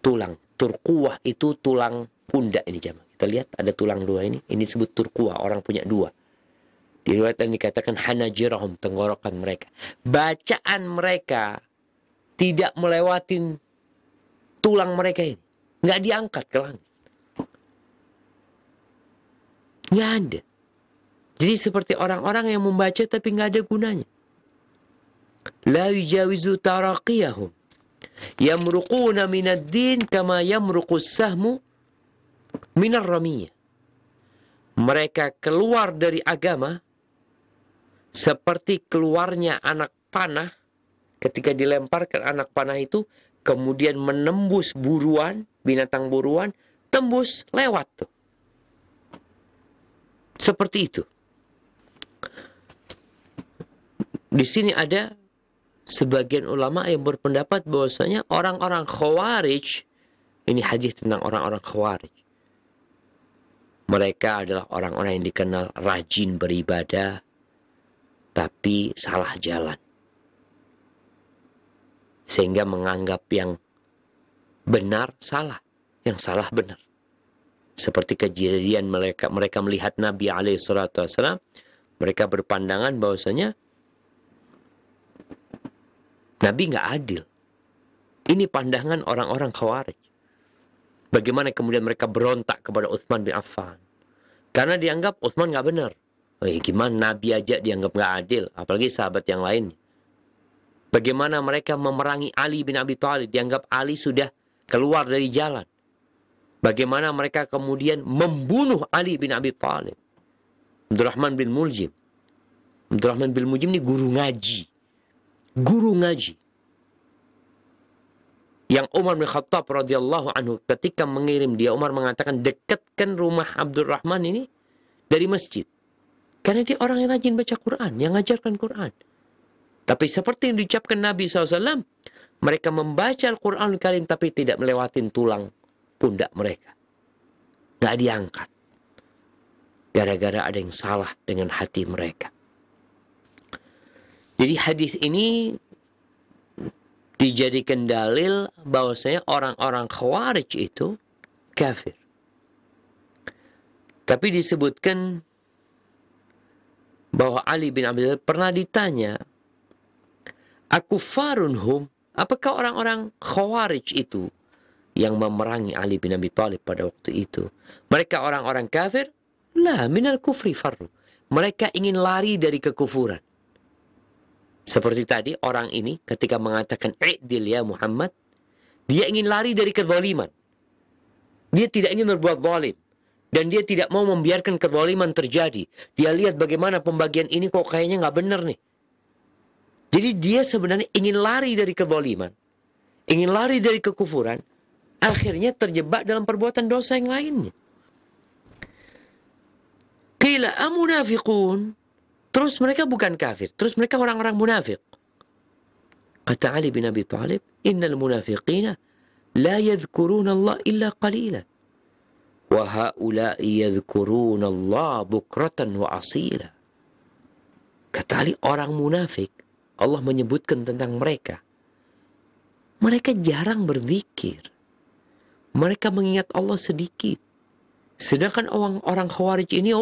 tulang. Turquwah itu tulang pundak ini jamaah. Kita lihat ada tulang dua ini disebut turquwah, orang punya dua. Di riwayat yang dikatakan hanajirahum, tenggorokan mereka. Bacaan mereka tidak melewatin tulang mereka ini. Nggak diangkat ke langit. Nggak ada. Jadi seperti orang-orang yang membaca tapi nggak ada gunanya. La yujawizu taraqiyahum. Yamruquna minad din kama yamruqus sahmu minar ramiyah. Mereka keluar dari agama seperti keluarnya anak panah ketika dilemparkan anak panah itu, kemudian menembus buruan, binatang buruan, tembus lewat tuh. Seperti itu. Di sini ada sebagian ulama yang berpendapat bahwasanya orang-orang Khawarij, ini hadis tentang orang-orang Khawarij. Mereka adalah orang-orang yang dikenal rajin beribadah, tapi salah jalan. Sehingga menganggap yang benar salah, yang salah benar. Seperti kejadian mereka melihat Nabi SAW, mereka berpandangan bahwasanya Nabi nggak adil. Ini pandangan orang-orang Khawarij. Bagaimana kemudian mereka berontak kepada Utsman bin Affan. Karena dianggap Utsman nggak benar. Gimana Nabi aja dianggap nggak adil, apalagi sahabat yang lainnya. Bagaimana mereka memerangi Ali bin Abi Thalib, dianggap Ali sudah keluar dari jalan. Bagaimana mereka kemudian membunuh Ali bin Abi Thalib. Abdurrahman bin Muljim. Abdurrahman bin Muljim ini guru ngaji. Guru ngaji. Yang Umar bin Khattab radhiyallahu anhu ketika mengirim dia, Umar mengatakan dekatkan rumah Abdurrahman ini dari masjid. Karena dia orang yang rajin baca Quran, yang ngajarkan Quran. Tapi seperti yang diucapkan Nabi SAW, mereka membaca Al-Quran Karim tapi tidak melewatin tulang pundak mereka. Nggak diangkat. Gara-gara ada yang salah dengan hati mereka. Jadi hadis ini dijadikan dalil bahwasanya orang-orang Khawarij itu kafir. Tapi disebutkan bahwa Ali bin Abi Thalib pernah ditanya, "Akufarun hum?" Apakah orang-orang Khawarij itu yang memerangi Ali bin Abi Thalib pada waktu itu, mereka orang-orang kafir? La minal kufri farru. Mereka ingin lari dari kekufuran. Seperti tadi orang ini ketika mengatakan i'dil ya Muhammad, dia ingin lari dari kezaliman. Dia tidak ingin berbuat zalim. Dan dia tidak mau membiarkan kezaliman terjadi. Dia lihat bagaimana pembagian ini kok kayaknya nggak benar nih. Jadi dia sebenarnya ingin lari dari kezaliman. Ingin lari dari kekufuran. Akhirnya terjebak dalam perbuatan dosa yang lainnya. Qila amunafiqun. Terus mereka bukan kafir. Terus mereka orang-orang munafik. Kata Ali bin Abi Thalib, innal munafiqina la yadhkuruna Allah illa qalila. Wa haula'i yadhkuruna Allah bukratan wa asila. Kata Ali, orang munafik, Allah menyebutkan tentang mereka. Mereka jarang berzikir. Mereka mengingat Allah sedikit. Sedangkan orang Khawarij ini,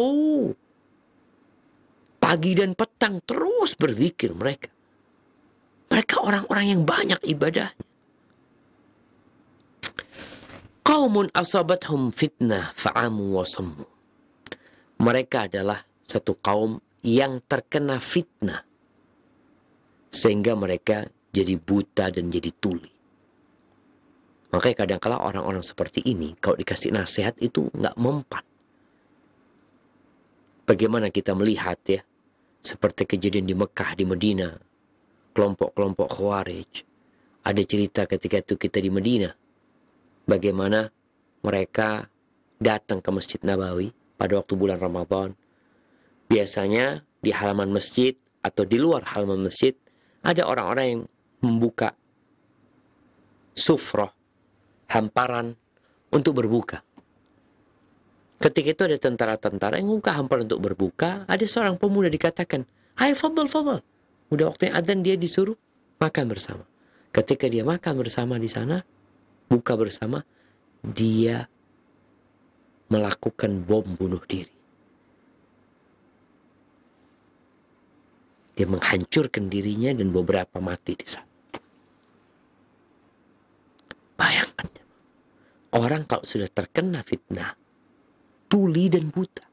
pagi dan petang terus berzikir mereka. Mereka orang-orang yang banyak ibadahnya. Qaumun asabathum fitnah fa'amu wa sammu. Mereka adalah satu kaum yang terkena fitnah. Sehingga mereka jadi buta dan jadi tuli. Makanya kadang-kala orang-orang seperti ini, kalau dikasih nasihat itu nggak mempan. Bagaimana kita melihat ya, seperti kejadian di Mekah, di Medina, kelompok-kelompok Khawarij. Ada cerita ketika itu kita di Madinah, bagaimana mereka datang ke Masjid Nabawi pada waktu bulan Ramadan. Biasanya di halaman masjid atau di luar halaman masjid ada orang-orang yang membuka sufrah, hamparan untuk berbuka. Ketika itu ada tentara-tentara yang membuka hamparan untuk berbuka. Ada seorang pemuda dikatakan, "Hai, fadal, fadal." Udah waktunya adzan, dia disuruh makan bersama. Ketika dia makan bersama di sana, buka bersama, dia melakukan bom bunuh diri. Dia menghancurkan dirinya dan beberapa mati di sana. Bayangkan, orang kalau sudah terkena fitnah, tuli dan buta.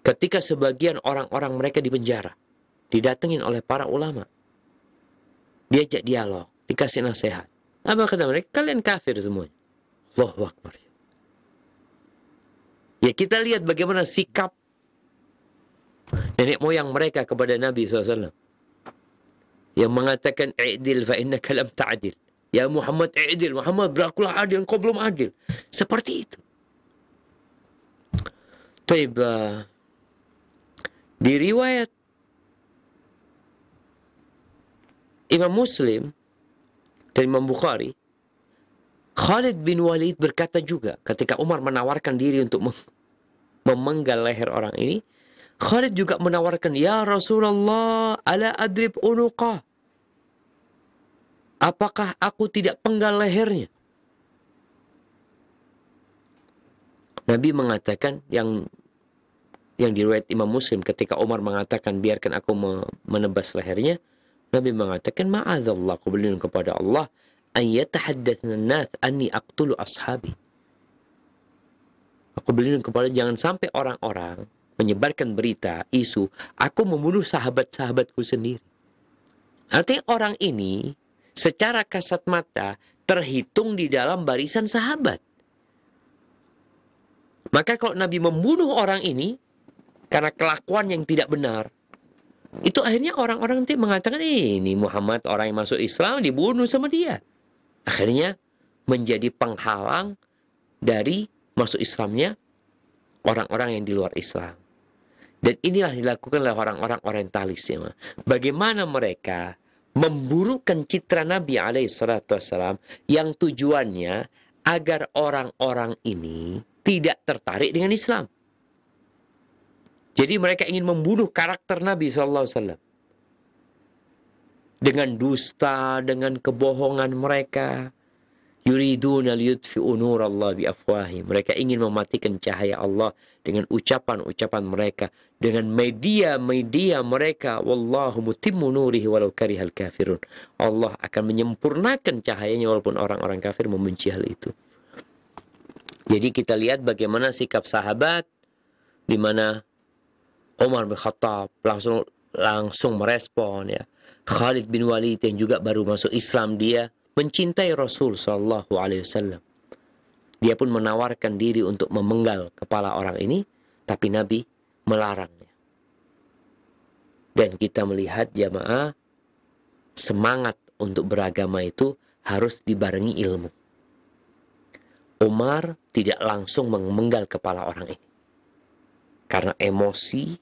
Ketika sebagian orang-orang mereka di penjara, didatengin oleh para ulama, diajak dialog, dikasih nasihat. Apa kata mereka? Kalian kafir semuanya. Allahu Akbar. Ya, kita lihat bagaimana sikap nenek moyang mereka kepada Nabi SAW. Yang mengatakan, "I'dil fa innaka lam ta'dil." Ya Muhammad, i'dil. Muhammad, berakulah adil, engkau belum adil. Seperti itu. Taib, di riwayat Imam Muslim dan Imam Bukhari, Khalid bin Walid berkata juga ketika Umar menawarkan diri untuk memenggal leher orang ini, Khalid juga menawarkan, "Ya Rasulullah, ala adrib unuqah." Apakah aku tidak penggal lehernya? Nabi mengatakan, yang diriwayat Imam Muslim, ketika Umar mengatakan biarkan aku menebas lehernya, Nabi mengatakan, "Ma'adzallah," aku berlindung kepada Allah, "an yatahaddatsna an-nas anni aqtulu ashabi." Aku berlindung kepada jangan sampai orang-orang menyebarkan berita, isu, aku membunuh sahabat-sahabatku sendiri. Artinya orang ini secara kasat mata terhitung di dalam barisan sahabat. Maka kalau Nabi membunuh orang ini karena kelakuan yang tidak benar, itu akhirnya orang-orang nanti mengatakan, ini Muhammad orang yang masuk Islam dibunuh sama dia. Akhirnya menjadi penghalang dari masuk Islamnya orang-orang yang di luar Islam. Dan inilah dilakukan oleh orang-orang orientalis. Ya. Bagaimana mereka memburukkan citra Nabi SAW yang tujuannya agar orang-orang ini tidak tertarik dengan Islam. Jadi mereka ingin membunuh karakter Nabi SAW. Dengan dusta, dengan kebohongan mereka. Yuriduna liyutfi'u nurallah biafwahim. Mereka ingin mematikan cahaya Allah dengan ucapan-ucapan mereka, dengan media-media mereka. Wallahu mutimmu nurihi walau karihal kafirun. Allah akan menyempurnakan cahayanya walaupun orang-orang kafir membenci hal itu. Jadi kita lihat bagaimana sikap sahabat, di mana Umar bin Khattab langsung merespon, ya. Khalid bin Walid yang juga baru masuk Islam, dia mencintai Rasul Sallallahu Alaihi Wasallam. Dia pun menawarkan diri untuk memenggal kepala orang ini, tapi Nabi melarangnya. Dan kita melihat jamaah, semangat untuk beragama itu harus dibarengi ilmu. Umar tidak langsung memenggal kepala orang ini. Karena emosi,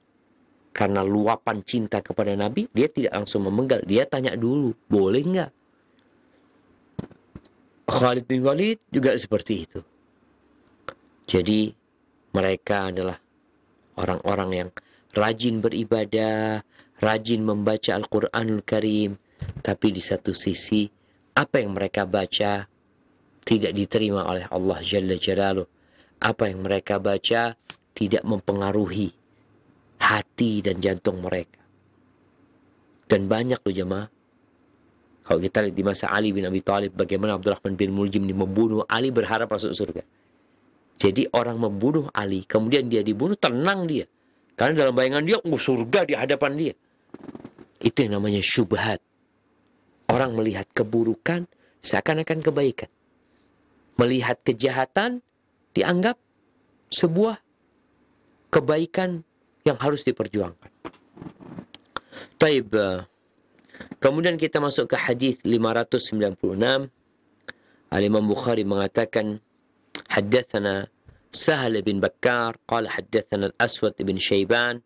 karena luapan cinta kepada Nabi, dia tidak langsung memenggal. Dia tanya dulu, boleh nggak? Khalid bin Walid juga seperti itu. Jadi mereka adalah orang-orang yang rajin beribadah, rajin membaca Al-Quranul Karim. Tapi di satu sisi, apa yang mereka baca tidak diterima oleh Allah Jalla Jalaluh. Apa yang mereka baca tidak mempengaruhi hati dan jantung mereka. Dan banyak loh jemaah. Kalau kita lihat di masa Ali bin Abi Thalib, bagaimana Abdurrahman bin Muljim membunuh Ali berharap masuk surga. Jadi orang membunuh Ali, kemudian dia dibunuh, tenang dia. Karena dalam bayangan dia, surga di hadapan dia. Itu yang namanya syubhat. Orang melihat keburukan seakan-akan kebaikan. Melihat kejahatan dianggap sebuah kebaikan yang harus diperjuangkan. Taib, Kemudian kita masuk ke hadis 596. Al-Imam Bukhari mengatakan, haddatsana Sahal bin Bakkar qala haddatsana Al-Aswad bin Syaiban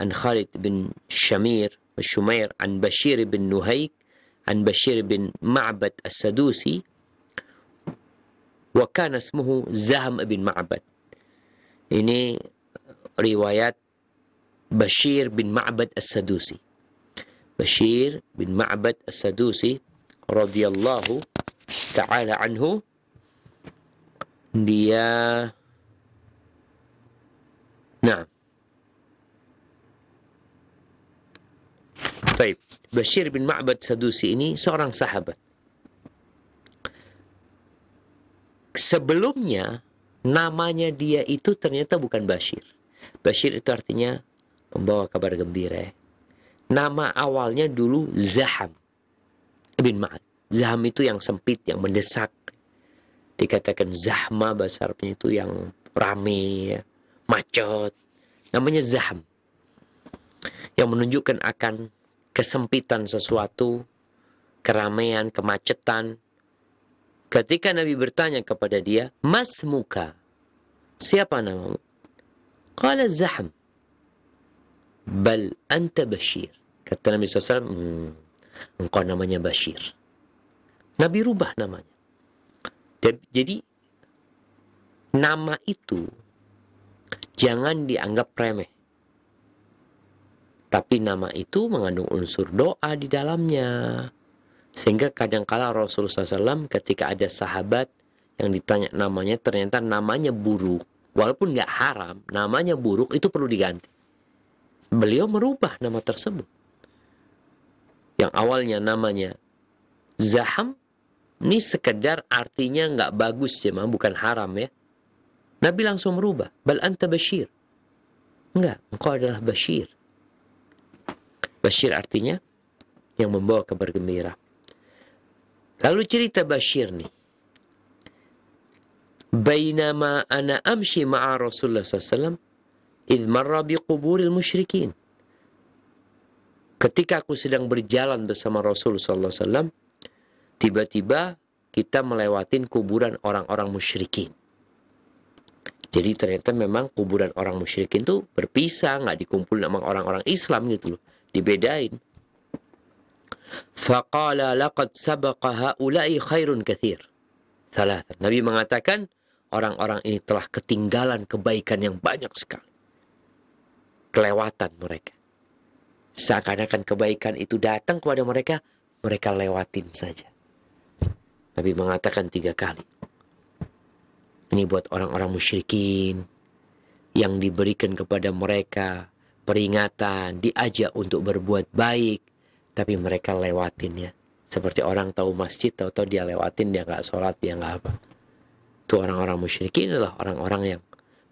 an Khalid bin Shumair an Bashir bin Nuhaik an Bashir bin Ma'bad As-Sadusi wa kana ismuhu Zahm bin Ma'bad. Ini riwayat Bashir bin Ma'bad As-Sadusi. Bashir bin Ma'bad As-Sadusi radhiyallahu ta'ala anhu, dia baik, Bashir bin Ma'bad Sadusi ini seorang sahabat. Sebelumnya namanya dia itu ternyata bukan Bashir. Bashir itu artinya membawa kabar gembira. Nama awalnya dulu Zaham bin Ma'ad. Zaham itu yang sempit, yang mendesak. Dikatakan zahma, bahasa Arabnya itu yang rame, macet. Namanya Zaham. Yang menunjukkan akan kesempitan sesuatu, keramaian, kemacetan. Ketika Nabi bertanya kepada dia, Mas muka, siapa namamu? Qala Zaham. Bal anta Bashir. Kata Nabi SAW, engkau namanya Bashir. Nabi rubah namanya. Jadi, nama itu jangan dianggap remeh. Tapi nama itu mengandung unsur doa di dalamnya. Sehingga kadangkala Rasulullah SAW ketika ada sahabat yang ditanya namanya, ternyata namanya buruk. Walaupun nggak haram, namanya buruk, itu perlu diganti. Beliau merubah nama tersebut. Yang awalnya namanya Zaham, ini sekedar artinya nggak bagus, jemaah, bukan haram ya. Nabi langsung merubah. Bal anta Bashir. Enggak, engkau adalah Bashir. Bashir artinya yang membawa kabar gembira. Lalu cerita Bashir nih. Bainama ana amshi ma'a Rasulullah SAW idh marra biquburil musyrikin. Ketika aku sedang berjalan bersama Rasulullah SAW, tiba-tiba kita melewatin kuburan orang-orang musyrikin. Jadi ternyata memang kuburan orang musyrikin itu berpisah, nggak dikumpul sama orang-orang Islam gitu loh. Dibedain. Faqala laqad sabaqa haula'i khairun katsir. Thalathan. Nabi mengatakan orang-orang ini telah ketinggalan kebaikan yang banyak sekali. Kelewatan mereka. Seakan-akan kebaikan itu datang kepada mereka, mereka lewatin saja. Nabi mengatakan 3 kali. Ini buat orang-orang musyrikin yang diberikan kepada mereka peringatan, diajak untuk berbuat baik, tapi mereka lewatin ya. Seperti orang tahu masjid, tahu-tahu dia lewatin, dia nggak sholat, dia nggak apa. Itu orang-orang musyrikin adalah orang-orang yang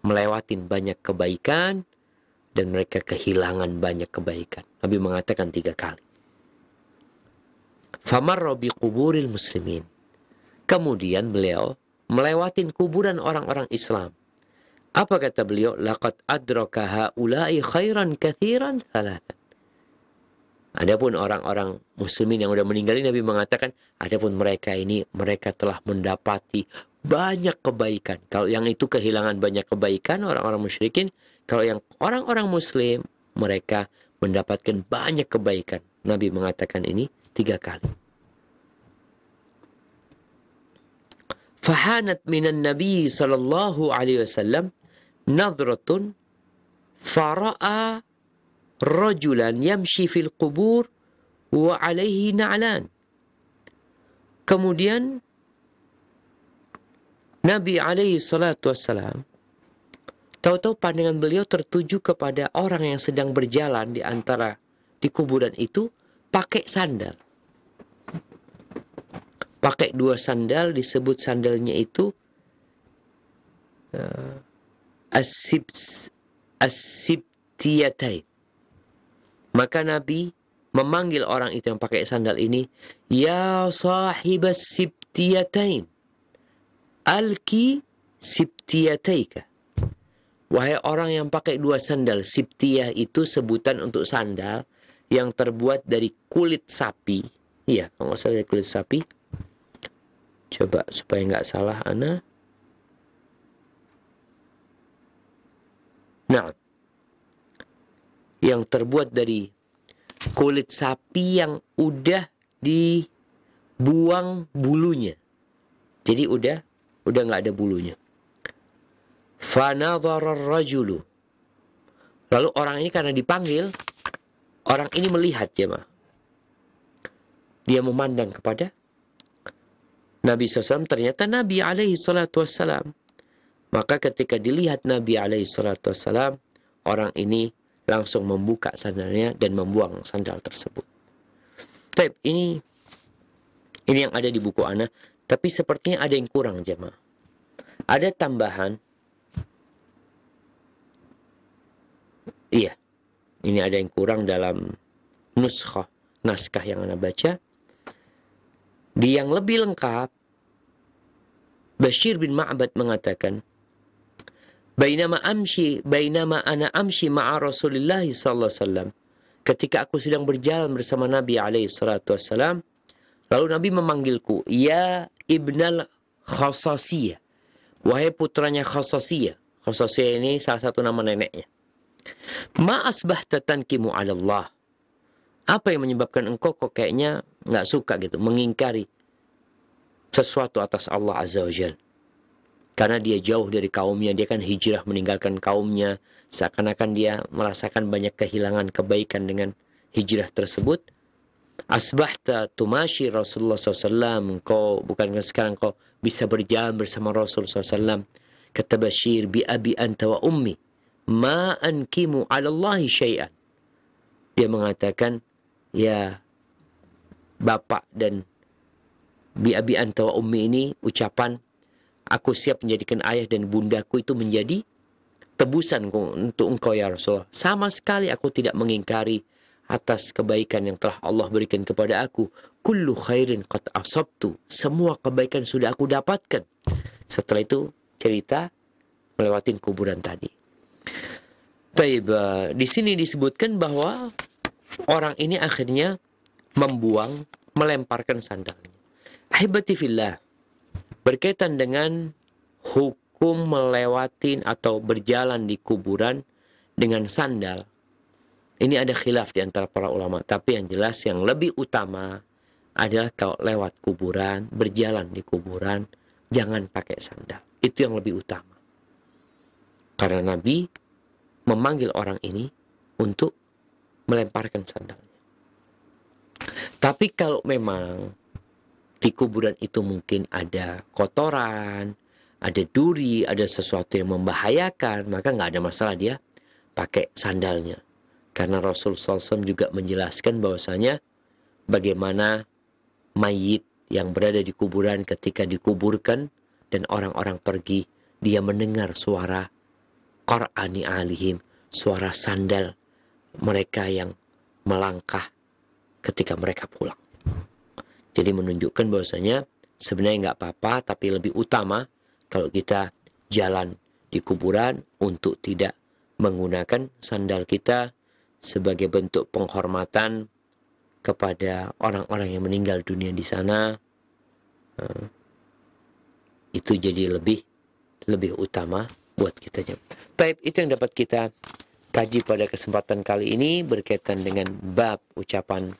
melewatin banyak kebaikan dan mereka kehilangan banyak kebaikan. Nabi mengatakan 3 kali. Famarra biquburil muslimin. Kemudian beliau melewatin kuburan orang-orang Islam. Apa kata beliau? Laqad adraka haula'i khairan katsiran thalathan. Adapun orang-orang muslimin yang sudah meninggal ini, Nabi mengatakan, adapun mereka ini, mereka telah mendapati banyak kebaikan. Kalau yang itu kehilangan banyak kebaikan, orang-orang musyrikin. Kalau yang orang-orang muslim, mereka mendapatkan banyak kebaikan. Nabi mengatakan ini 3 kali. Fahanat minan Nabi sallallahu alaihi wasallam nadratun fara'a rajulan yamshi fil qubur wa alaihi na'lan. Kemudian Nabi alaihi salatu wassalam, tahu-tahu pandangan beliau tertuju kepada orang yang sedang berjalan di kuburan itu pakai sandal. Pakai 2 sandal, disebut sandalnya itu as-sibtiyatain. Maka Nabi memanggil orang itu yang pakai sandal ini, ya sahibas sibtiyatain, alki sibtiyataika. Wahai orang yang pakai 2 sandal. Sibtiyah itu sebutan untuk sandal yang terbuat dari kulit sapi. Iya, kalau nggak salah dari kulit sapi. Coba supaya nggak salah ana. Nah, yang terbuat dari kulit sapi yang udah dibuang bulunya. Jadi udah nggak ada bulunya. Fanadhara ar-rajulu. Lalu orang ini karena dipanggil, orang ini melihat jemaah. Dia memandang kepada Nabi SAW, ternyata Nabi alaihi salatu wassalam. Maka ketika dilihat Nabi alaihi salatu wassalam, orang ini langsung membuka sandalnya dan membuang sandal tersebut. Baik, ini yang ada di buku ana, tapi sepertinya ada yang kurang jemaah. Ada tambahan. Iya, ini ada yang kurang dalam naskah yang ana baca. Di yang lebih lengkap, Bashir bin Ma'bad mengatakan, Bainama ana amshi ma'a Rasulillah sallallahu alaihi wasallam. Ketika aku sedang berjalan bersama Nabi alaihi salatu wasallam, lalu Nabi memanggilku, ya ibnal Khasasiyah. Wahai putranya Khasasiyah. Khasasiyah ini salah satu nama neneknya. Ma asbahta tankimu 'ala Allah. Apa yang menyebabkan engkau kok kayaknya nggak suka gitu, mengingkari sesuatu atas Allah Azza wa Jalla? Karena dia jauh dari kaumnya, dia kan hijrah meninggalkan kaumnya, seakan-akan dia merasakan banyak kehilangan kebaikan dengan hijrah tersebut. Asbahta tumashi Rasulullah SAW, engkau bukan sekarang kau bisa berjalan bersama Rasul SAW. Kata Bashir, bi abi anta wa ummi, ma ankimu 'ala Allahi syai'an. Dia mengatakan, ya bapak dan bi abi anta wa ummi ini ucapan, aku siap menjadikan ayah dan bundaku itu menjadi tebusan untuk engkau ya Rasulullah. Sama sekali aku tidak mengingkari atas kebaikan yang telah Allah berikan kepada aku. Kullu khairin qad asabtu. Semua kebaikan sudah aku dapatkan. Setelah itu cerita melewatin kuburan tadi. Baik, di sini disebutkan bahwa orang ini akhirnya melemparkan sandalnya. Ahibati fillah, berkaitan dengan hukum melewatin atau berjalan di kuburan dengan sandal, ini ada khilaf di antara para ulama. Tapi yang jelas yang lebih utama adalah kalau lewat kuburan, berjalan di kuburan, jangan pakai sandal. Itu yang lebih utama. Karena Nabi memanggil orang ini untuk melemparkan sandalnya. Tapi kalau memang di kuburan itu mungkin ada kotoran, ada duri, ada sesuatu yang membahayakan, maka nggak ada masalah dia pakai sandalnya. Karena Rasul SAW juga menjelaskan bahwasanya bagaimana mayit yang berada di kuburan ketika dikuburkan dan orang-orang pergi, dia mendengar suara qar'ani alihim, suara sandal mereka yang melangkah ketika mereka pulang. Jadi menunjukkan bahwasanya sebenarnya nggak apa-apa, tapi lebih utama kalau kita jalan di kuburan untuk tidak menggunakan sandal kita sebagai bentuk penghormatan kepada orang-orang yang meninggal dunia di sana. Itu jadi lebih utama buat kita. Baik, itu yang dapat kita kaji pada kesempatan kali ini berkaitan dengan bab ucapan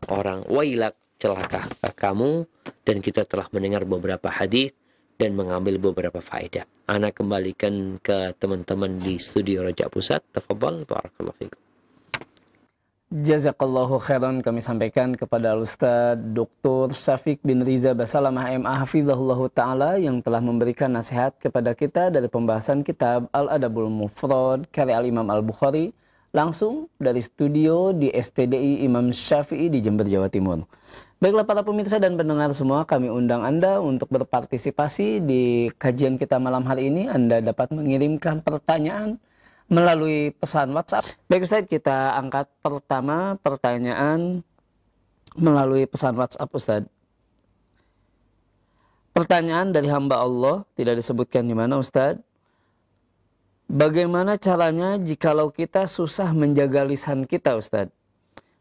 orang wailak, celaka kamu, dan kita telah mendengar beberapa hadis dan mengambil beberapa faedah. Ana kembalikan ke teman-teman di studio Raja Pusat. Tafadhal, barakallahu fikum. Jazakallahu khairan kami sampaikan kepada Al-Ustaz Dr. Syafiq bin Riza Basalamah MA Hafizahullah Ta'ala yang telah memberikan nasihat kepada kita dari pembahasan kitab Al-Adabul Mufrad karya Al-Imam Al-Bukhari langsung dari studio di STDI Imam Syafi'i di Jember, Jawa Timur. Baiklah para pemirsa dan pendengar semua, kami undang Anda untuk berpartisipasi di kajian kita malam hari ini. Anda dapat mengirimkan pertanyaan melalui pesan WhatsApp. Baik Ustaz, kita angkat pertama pertanyaan melalui pesan WhatsApp Ustaz. Pertanyaan dari hamba Allah, tidak disebutkan di mana Ustaz. Bagaimana caranya jikalau kita susah menjaga lisan kita Ustaz?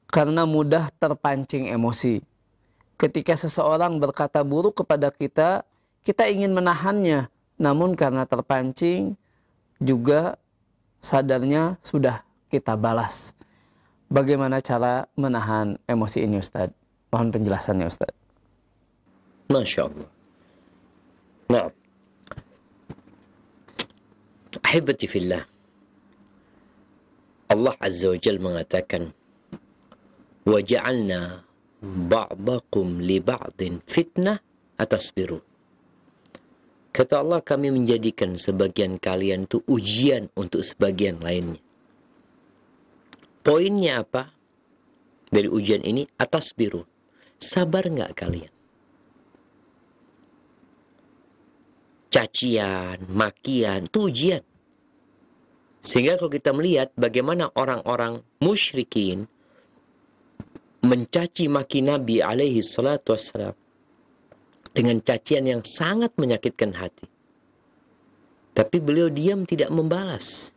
karena mudah terpancing emosi. Ketika seseorang berkata buruk kepada kita, kita ingin menahannya, namun karena terpancing juga sadarnya sudah kita balas. Bagaimana cara menahan emosi ini, Ustadz? Mohon penjelasannya, Ustadz. Masya Allah. Nah, ahibati fillah, Allah Azza wa Jal mengatakan, وَجَعَلْنَا ba'dakum li ba'din fitnah atasbiru. Kata Allah, kami menjadikan sebagian kalian itu ujian untuk sebagian lainnya. Poinnya apa dari ujian ini? Atasbiru. Sabar nggak kalian? Cacian, makian, itu ujian. Sehingga kalau kita melihat bagaimana orang-orang musyrikin mencaci maki Nabi alaihi salatu wassalam dengan cacian yang sangat menyakitkan hati. Tapi beliau diam, tidak membalas.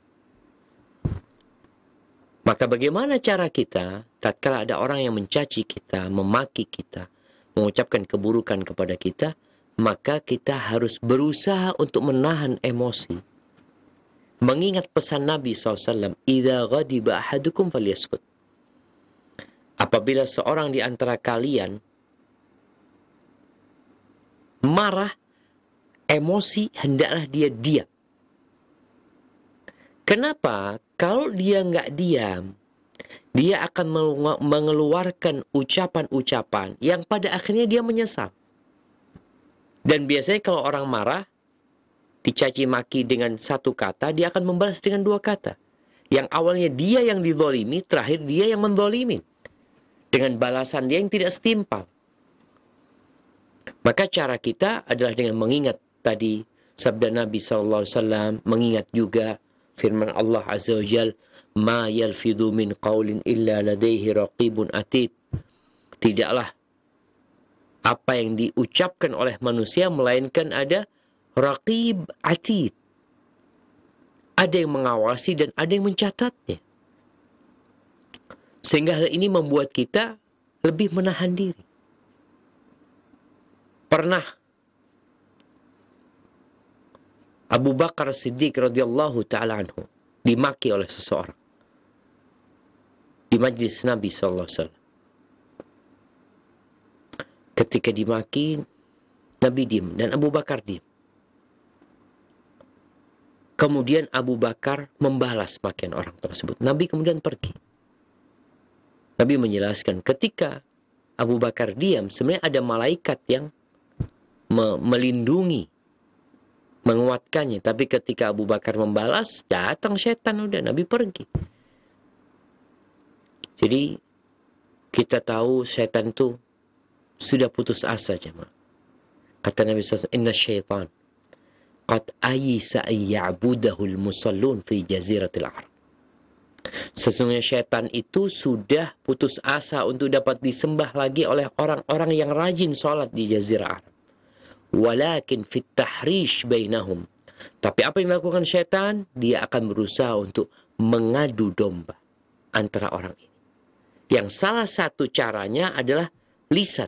Maka bagaimana cara kita tatkala ada orang yang mencaci kita, memaki kita, mengucapkan keburukan kepada kita, maka kita harus berusaha untuk menahan emosi. Mengingat pesan Nabi SAW, "Idza ghadiba ahadukum falyaskut." Apabila seorang di antara kalian marah, emosi, hendaklah dia diam. Kenapa? Kalau dia nggak diam, dia akan mengeluarkan ucapan-ucapan yang pada akhirnya dia menyesal. Dan biasanya kalau orang marah, dicaci maki dengan satu kata, dia akan membalas dengan dua kata. Yang awalnya dia yang dizalimi, terakhir dia yang menzalimin. Dengan balasan dia yang tidak setimpal. Maka cara kita adalah dengan mengingat tadi sabda Nabi SAW, mengingat juga firman Allah Azza wa Jal, "Ma yalfidhu min qawlin illa ladaihi raqibun atid." Tidaklah apa yang diucapkan oleh manusia melainkan ada raqib atid. Ada yang mengawasi dan ada yang mencatatnya. Sehingga hal ini membuat kita lebih menahan diri. Pernah Abu Bakar Siddiq radhiyallahu ta'ala anhu dimaki oleh seseorang di majlis Nabi SAW. Ketika dimaki, Nabi diam dan Abu Bakar diam. Kemudian Abu Bakar membalas makian orang tersebut. Nabi kemudian pergi. Nabi menjelaskan, ketika Abu Bakar diam, sebenarnya ada malaikat yang melindungi, menguatkannya. Tapi ketika Abu Bakar membalas, datang setan, udah Nabi pergi. Jadi kita tahu setan itu sudah putus asa, jemaah. Kata Nabi SAW, "Inna syaitan qad ayisa an ya'budahul musallun fi jaziratil Arab." Sesungguhnya syaitan itu sudah putus asa untuk dapat disembah lagi oleh orang-orang yang rajin sholat di Jazirah Arab. Walakin fit tahrish bainahum. Tapi apa yang dilakukan syaitan? Dia akan berusaha untuk mengadu domba antara orang ini. Yang salah satu caranya adalah lisan.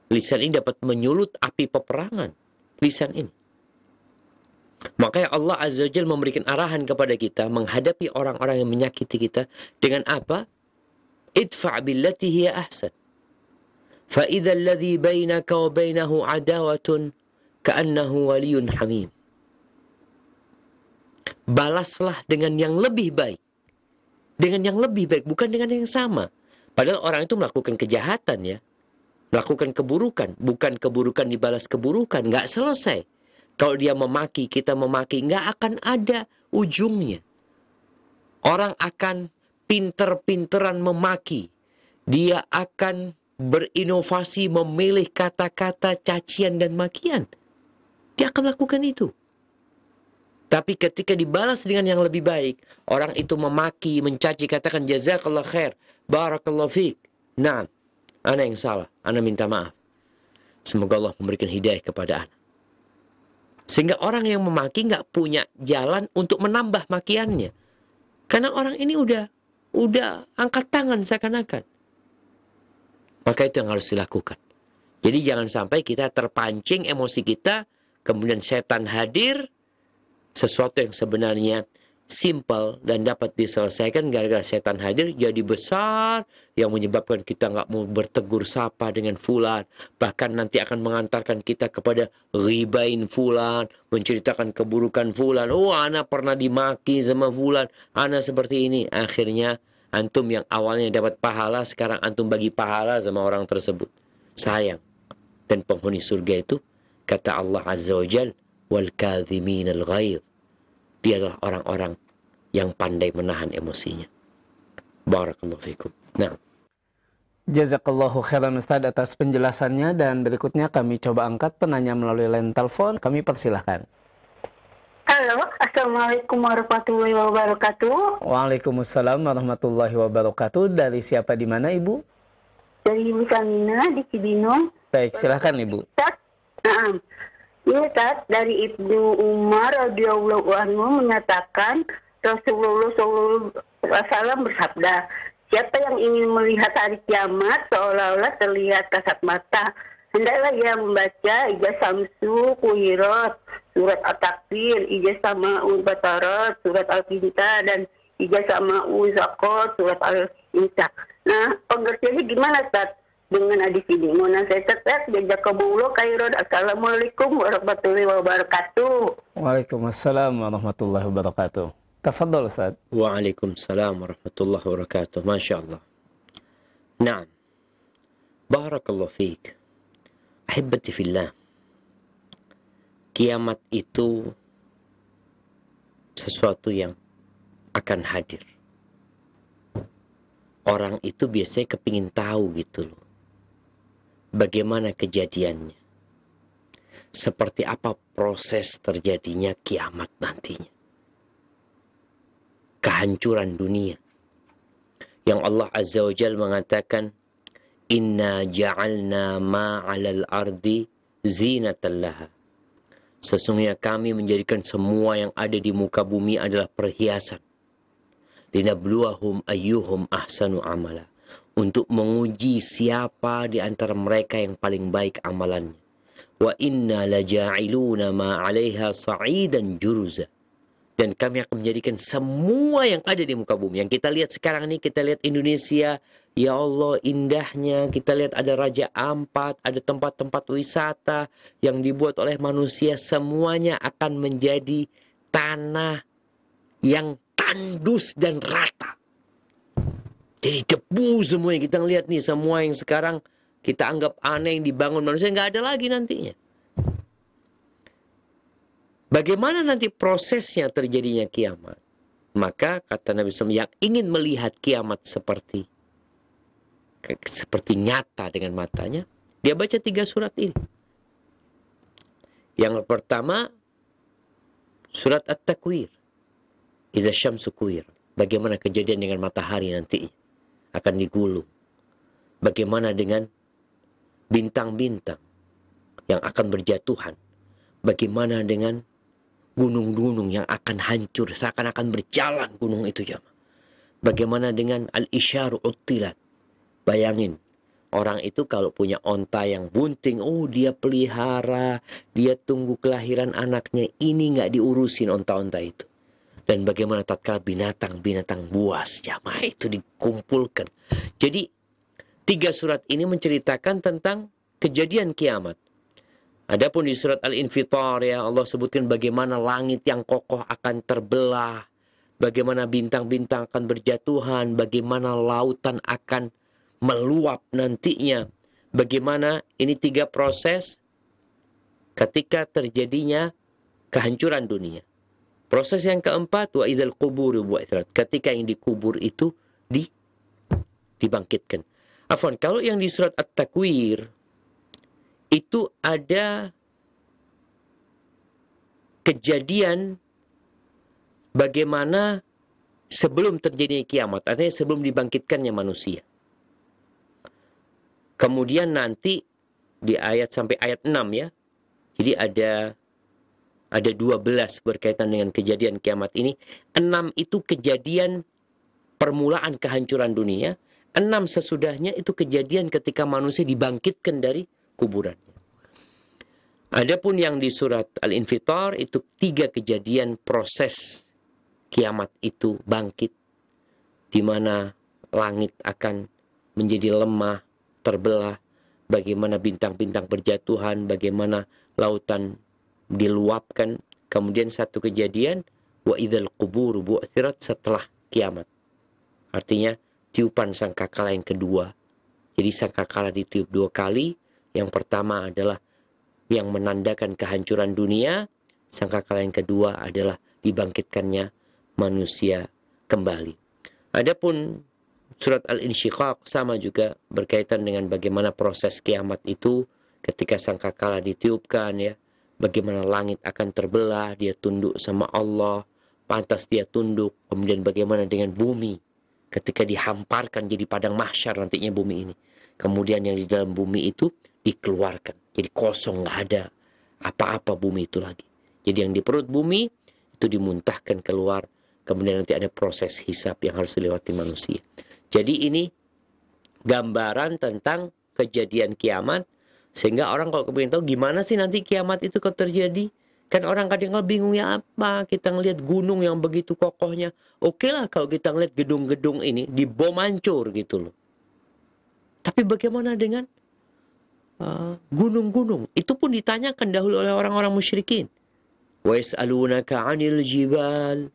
Lisan ini dapat menyulut api peperangan. Lisan ini. Makanya Allah Azza wa Jalla memberikan arahan kepada kita menghadapi orang-orang yang menyakiti kita dengan apa? Idfa' billati hiya ahsan. Fa idza alladhi bainaka wa bainahu adawatun ka'annahu waliyyun hamim. Balaslah dengan yang lebih baik. Dengan yang lebih baik, bukan dengan yang sama. Padahal orang itu melakukan kejahatan ya. Melakukan keburukan, bukan keburukan dibalas keburukan, nggak selesai. Kalau dia memaki, kita memaki, nggak akan ada ujungnya. Orang akan pinter-pinteran memaki. Dia akan berinovasi memilih kata-kata cacian dan makian. Dia akan lakukan itu. Tapi ketika dibalas dengan yang lebih baik, orang itu memaki, mencaci, katakan jazakallah khair, barakallah fiik. Nah, ana yang salah, ana minta maaf. Semoga Allah memberikan hidayah kepada ana. Sehingga orang yang memaki nggak punya jalan untuk menambah makiannya. Karena orang ini udah udah angkat tangan seakan-akan. Maka itu yang harus dilakukan. Jadi jangan sampai kita terpancing emosi kita, kemudian setan hadir, sesuatu yang sebenarnya simple dan dapat diselesaikan gara-gara setan hadir jadi besar, yang menyebabkan kita nggak mau bertegur sapa dengan fulan, bahkan nanti akan mengantarkan kita kepada ribain fulan, menceritakan keburukan fulan. Oh, ana pernah dimaki sama fulan, ana seperti ini. Akhirnya antum yang awalnya dapat pahala, sekarang antum bagi pahala sama orang tersebut. Sayang. Dan penghuni surga itu, kata Allah Azza wa Jal, wal kadhimin al ghaidh. Dia adalah orang-orang yang pandai menahan emosinya. Barakallahu fikum. Nah. Jazakallahu khairan Ustaz atas penjelasannya, dan berikutnya kami coba angkat penanya melalui line telepon. Kami persilahkan. Halo, Assalamualaikum warahmatullahi wabarakatuh. Waalaikumsalam warahmatullahi wabarakatuh. Dari siapa, di mana Ibu? Dari Ibu Samina di Cibinong. Baik, silahkan Ibu. Ustaz, ini Ustaz, dari Ibnu Umar radhiyallahu anhu menyatakan Rasulullah SAW bersabda, siapa yang ingin melihat hari kiamat seolah-olah terlihat kasat mata, hendaklah ia membaca Ijaz Samsu Kuwirat, surat At-Takwir, Ijaz Sama'ul Batarat, surat Al-Qinta, dan Ijaz Sama'ul Zakot, surat Al-Insya. Nah, pengertiannya gimana Ustaz dengan hadis ini? Mohon saya tetap jazakumullah khairan. Assalamualaikum warahmatullahi wabarakatuh. Waalaikumsalam warahmatullahi wabarakatuh. Tafadhol Ustaz. Waalaikumsalam warahmatullahi wabarakatuh. Masya Allah. Naam. Barakallahu fiik. Ahibati fillah. Kiamat itu sesuatu yang akan hadir. Orang itu biasanya kepingin tahu gitu loh, bagaimana kejadiannya, seperti apa proses terjadinya kiamat nantinya, kehancuran dunia. Yang Allah Azza wa Jalla mengatakan, Inna ja'alna ma'alal ardi zinatan laha. Sesungguhnya kami menjadikan semua yang ada di muka bumi adalah perhiasan. Linabluwahum ayyuhum ahsanu amala. Untuk menguji siapa di antara mereka yang paling baik amalannya. Wa inna laja'iluna ma 'alaiha sa'idan juruza. Dan kami akan menjadikan semua yang ada di muka bumi. Yang kita lihat sekarang ini, kita lihat Indonesia, ya Allah indahnya. Kita lihat ada Raja Ampat, ada tempat-tempat wisata yang dibuat oleh manusia. Semuanya akan menjadi tanah yang tandus dan rata. Jadi debu semua yang kita lihat nih, semua yang sekarang kita anggap aneh yang dibangun manusia, nggak ada lagi nantinya. Bagaimana nanti prosesnya terjadinya kiamat? Maka kata Nabi SAW, yang ingin melihat kiamat seperti nyata dengan matanya, dia baca 3 surat ini. Yang pertama, surat At-Takwir. Idza syamsu kuwir. Bagaimana kejadian dengan matahari nanti akan digulung. Bagaimana dengan bintang-bintang yang akan berjatuhan. Bagaimana dengan gunung-gunung yang akan hancur, seakan-akan berjalan gunung itu jamaah. Bagaimana dengan al-isyaru uttilat. Bayangin, orang itu kalau punya onta yang bunting, oh dia pelihara, dia tunggu kelahiran anaknya, ini nggak diurusin onta-onta itu. Dan bagaimana tatkala binatang-binatang buas jamaah itu dikumpulkan. Jadi 3 surat ini menceritakan tentang kejadian kiamat. Adapun di surat Al-Infitar ya Allah sebutkan bagaimana langit yang kokoh akan terbelah, bagaimana bintang-bintang akan berjatuhan, bagaimana lautan akan meluap nantinya. Bagaimana ini 3 proses ketika terjadinya kehancuran dunia. Proses yang keempat, wa idzal qubur bu'ithirat. Ketika yang dikubur itu dibangkitkan. Afwan, kalau yang di surat At-Takwir itu ada kejadian bagaimana sebelum terjadinya kiamat, artinya sebelum dibangkitkannya manusia. Kemudian nanti di ayat sampai ayat 6 ya. Jadi ada 12 berkaitan dengan kejadian kiamat ini. 6 itu kejadian permulaan kehancuran dunia, 6 sesudahnya itu kejadian ketika manusia dibangkitkan dari kuburannya. Adapun yang di surat Al-Infitar itu 3 kejadian proses kiamat itu bangkit, di mana langit akan menjadi lemah, terbelah, bagaimana bintang-bintang berjatuhan, bagaimana lautan diluapkan. Kemudian satu kejadian, wa idzal qubur bu'tsirat, setelah kiamat. Artinya tiupan sangkakala yang kedua. Jadi sangkakala ditiup 2 kali. Yang pertama adalah yang menandakan kehancuran dunia. Sangkakala yang kedua adalah dibangkitkannya manusia kembali. Adapun surat Al-Insyiqaq sama juga berkaitan dengan bagaimana proses kiamat itu ketika sangkakala ditiupkan, ya. Bagaimana langit akan terbelah, dia tunduk sama Allah, pantas dia tunduk. Kemudian bagaimana dengan bumi ketika dihamparkan jadi padang mahsyar nantinya bumi ini. Kemudian yang di dalam bumi itu dikeluarkan. Jadi kosong, nggak ada apa-apa bumi itu lagi. Jadi yang di perut bumi itu dimuntahkan keluar. Kemudian nanti ada proses hisab yang harus dilewati manusia. Jadi ini gambaran tentang kejadian kiamat. Sehingga orang kalau kepengen tahu gimana sih nanti kiamat itu kalau terjadi. Kan orang kadang bingung, ya apa, kita ngelihat gunung yang begitu kokohnya. Oke lah kalau kita ngelihat gedung-gedung ini dibom hancur gitu loh. Tapi bagaimana dengan gunung-gunung? Itu pun ditanyakan dahulu oleh orang-orang musyrikin. Wa yas'alunaka 'anil jibal.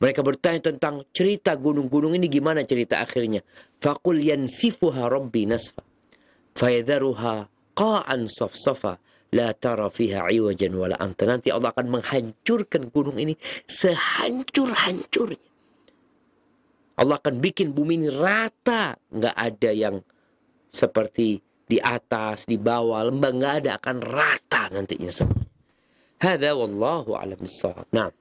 Mereka bertanya tentang cerita gunung-gunung ini, gimana cerita akhirnya. Faqul yansifuha rabbi nasfa fayadharuha qa'an safsafa la tara fiha 'iwajan wala amta. Nanti Allah akan menghancurkan gunung ini sehancur-hancurnya. Allah akan bikin bumi ini rata, nggak ada yang seperti di atas, di bawah, lembah, nggak ada, akan rata nantinya semua. Hadza wallahu a'lam bissawab. Nah,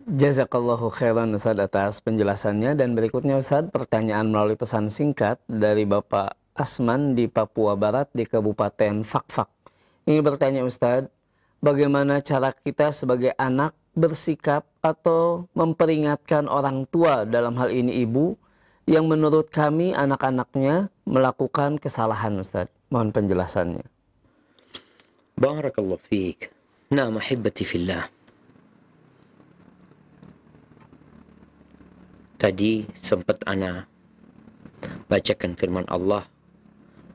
Jazakallahu khairan Ustaz atas penjelasannya. Dan berikutnya Ustaz, pertanyaan melalui pesan singkat dari Bapak Asman di Papua Barat di Kabupaten Fakfak. Ini bertanya Ustaz, bagaimana cara kita sebagai anak bersikap atau memperingatkan orang tua, dalam hal ini ibu, yang menurut kami anak-anaknya melakukan kesalahan Ustaz? Mohon penjelasannya. Barakallahu fiik. Nah, mahibati fillah. Tadi sempat ana bacakan firman Allah,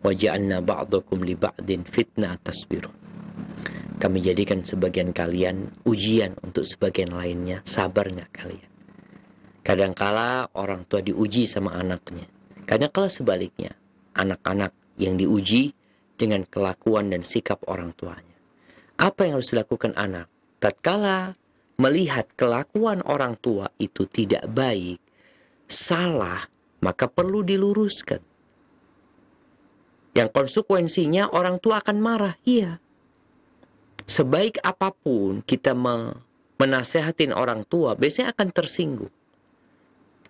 waja'alna ba'dakum li ba'din fitnah tasbirun. Kami jadikan sebagian kalian ujian untuk sebagian lainnya. Sabar nggak kalian? Kadangkala orang tua diuji sama anaknya. Kadangkala sebaliknya, anak-anak yang diuji dengan kelakuan dan sikap orang tuanya. Apa yang harus dilakukan anak? Tatkala melihat kelakuan orang tua itu tidak baik, salah, maka perlu diluruskan. Yang konsekuensinya orang tua akan marah. Iya. Sebaik apapun kita menasehatin orang tua, biasanya akan tersinggung.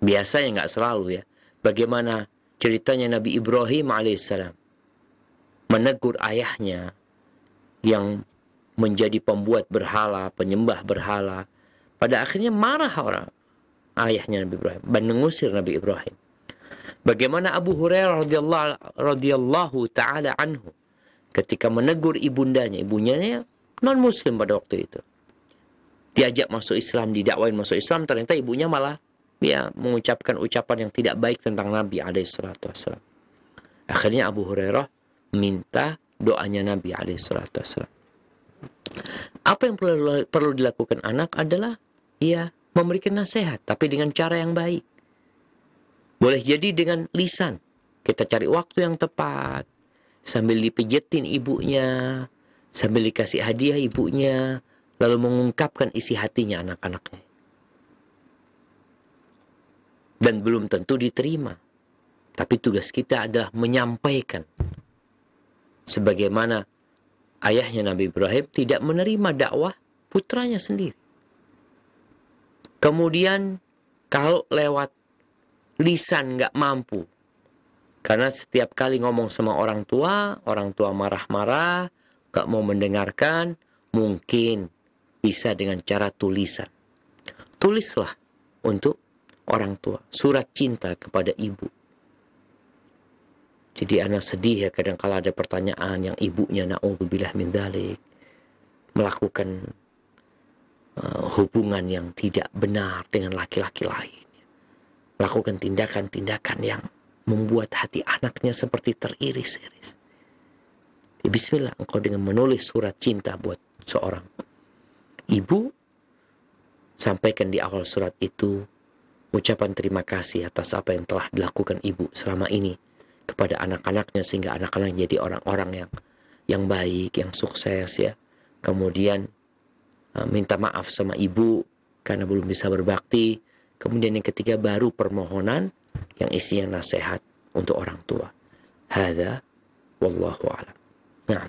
Biasanya nggak selalu, ya. Bagaimana ceritanya Nabi Ibrahim alaihissalam menegur ayahnya yang menjadi pembuat berhala, penyembah berhala. Pada akhirnya marah orang ayahnya Nabi Ibrahim dan mengusir Nabi Ibrahim. Bagaimana Abu Hurairah radhiyallahu taala anhu ketika menegur ibundanya, ibunya non muslim pada waktu itu. Diajak masuk Islam, didakwain masuk Islam, ternyata ibunya malah dia mengucapkan ucapan yang tidak baik tentang Nabi alaihissalatu wassalam. Akhirnya Abu Hurairah minta doanya Nabi alaihissalatu wassalam. Apa yang perlu dilakukan anak adalah ya memberikan nasihat, tapi dengan cara yang baik. Boleh jadi dengan lisan. Kita cari waktu yang tepat, sambil dipijetin ibunya, sambil dikasih hadiah ibunya, lalu mengungkapkan isi hatinya anak-anaknya. Dan belum tentu diterima. Tapi tugas kita adalah menyampaikan. Sebagaimana ayahnya Nabi Ibrahim tidak menerima dakwah putranya sendiri. Kemudian kalau lewat lisan nggak mampu. Karena setiap kali ngomong sama orang tua marah-marah, nggak mau mendengarkan, mungkin bisa dengan cara tulisan. Tulislah untuk orang tua, surat cinta kepada ibu. Jadi anak sedih ya kadang kala ada pertanyaan yang ibunya na'udzubillah min dzalik melakukan hubungan yang tidak benar dengan laki-laki lain. Melakukan tindakan-tindakan yang membuat hati anaknya seperti teriris-iris. Ya, bismillah, engkau dengan menulis surat cinta buat seorang ibu, sampaikan di awal surat itu ucapan terima kasih atas apa yang telah dilakukan ibu selama ini kepada anak-anaknya, sehingga anak-anak jadi orang-orang yang baik, yang sukses ya. Kemudian minta maaf sama ibu karena belum bisa berbakti. Kemudian yang ketiga baru permohonan yang isinya nasihat untuk orang tua. Hadza wallahu a'lam. Nah.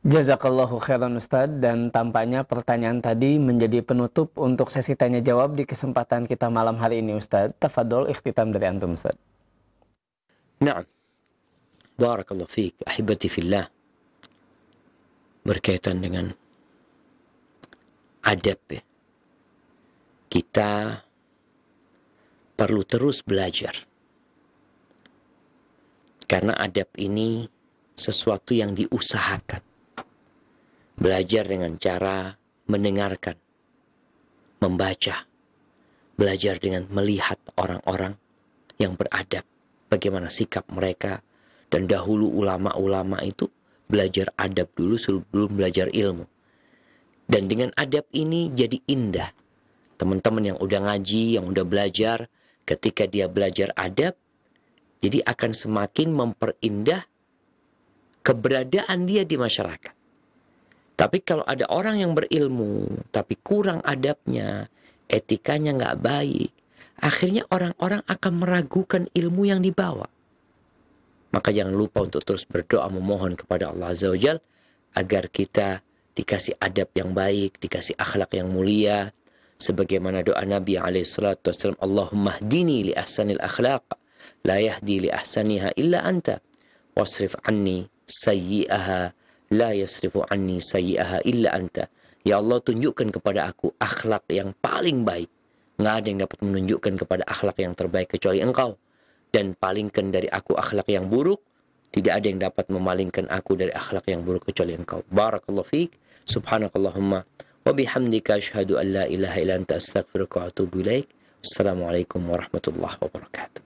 Jazakallahu khairan Ustaz, dan tampaknya pertanyaan tadi menjadi penutup untuk sesi tanya jawab di kesempatan kita malam hari ini Ustaz. Tafadhol ikhtitam dari antum Ustaz. Na'am. Barakallahu fiik, ahibati fillah. Berkaitan dengan adab ya. Kita perlu terus belajar. Karena adab ini sesuatu yang diusahakan. Belajar dengan cara mendengarkan, membaca, belajar dengan melihat orang-orang yang beradab, bagaimana sikap mereka. Dan dahulu ulama-ulama itu belajar adab dulu sebelum belajar ilmu. Dan dengan adab ini jadi indah. Teman-teman yang udah ngaji, yang udah belajar, ketika dia belajar adab, jadi akan semakin memperindah keberadaan dia di masyarakat. Tapi kalau ada orang yang berilmu, tapi kurang adabnya, etikanya nggak baik, akhirnya orang-orang akan meragukan ilmu yang dibawa. Maka jangan lupa untuk terus berdoa memohon kepada Allah Azza wa Jalla agar kita dikasih adab yang baik, dikasih akhlak yang mulia. Sebagaimana doa Nabi SAW, Allahumma hdini li ahsanil akhlaq, la yahdi li ahsaniha illa anta, wasrif anni sayyi'aha, la yasrifu anni sayyi'aha illa anta. Ya Allah, tunjukkan kepada aku akhlak yang paling baik. Nggak ada yang dapat menunjukkan kepada akhlak yang terbaik kecuali Engkau. Dan palingkan dari aku akhlak yang buruk. Tidak ada yang dapat memalingkan aku dari akhlak yang buruk kecuali Engkau. Barakallahu fiik. Subhanakallahumma wa bihamdika asyhadu an la ilaha illa anta astaghfiruka wa atubu ilaik. Assalamualaikum warahmatullahi wabarakatuh.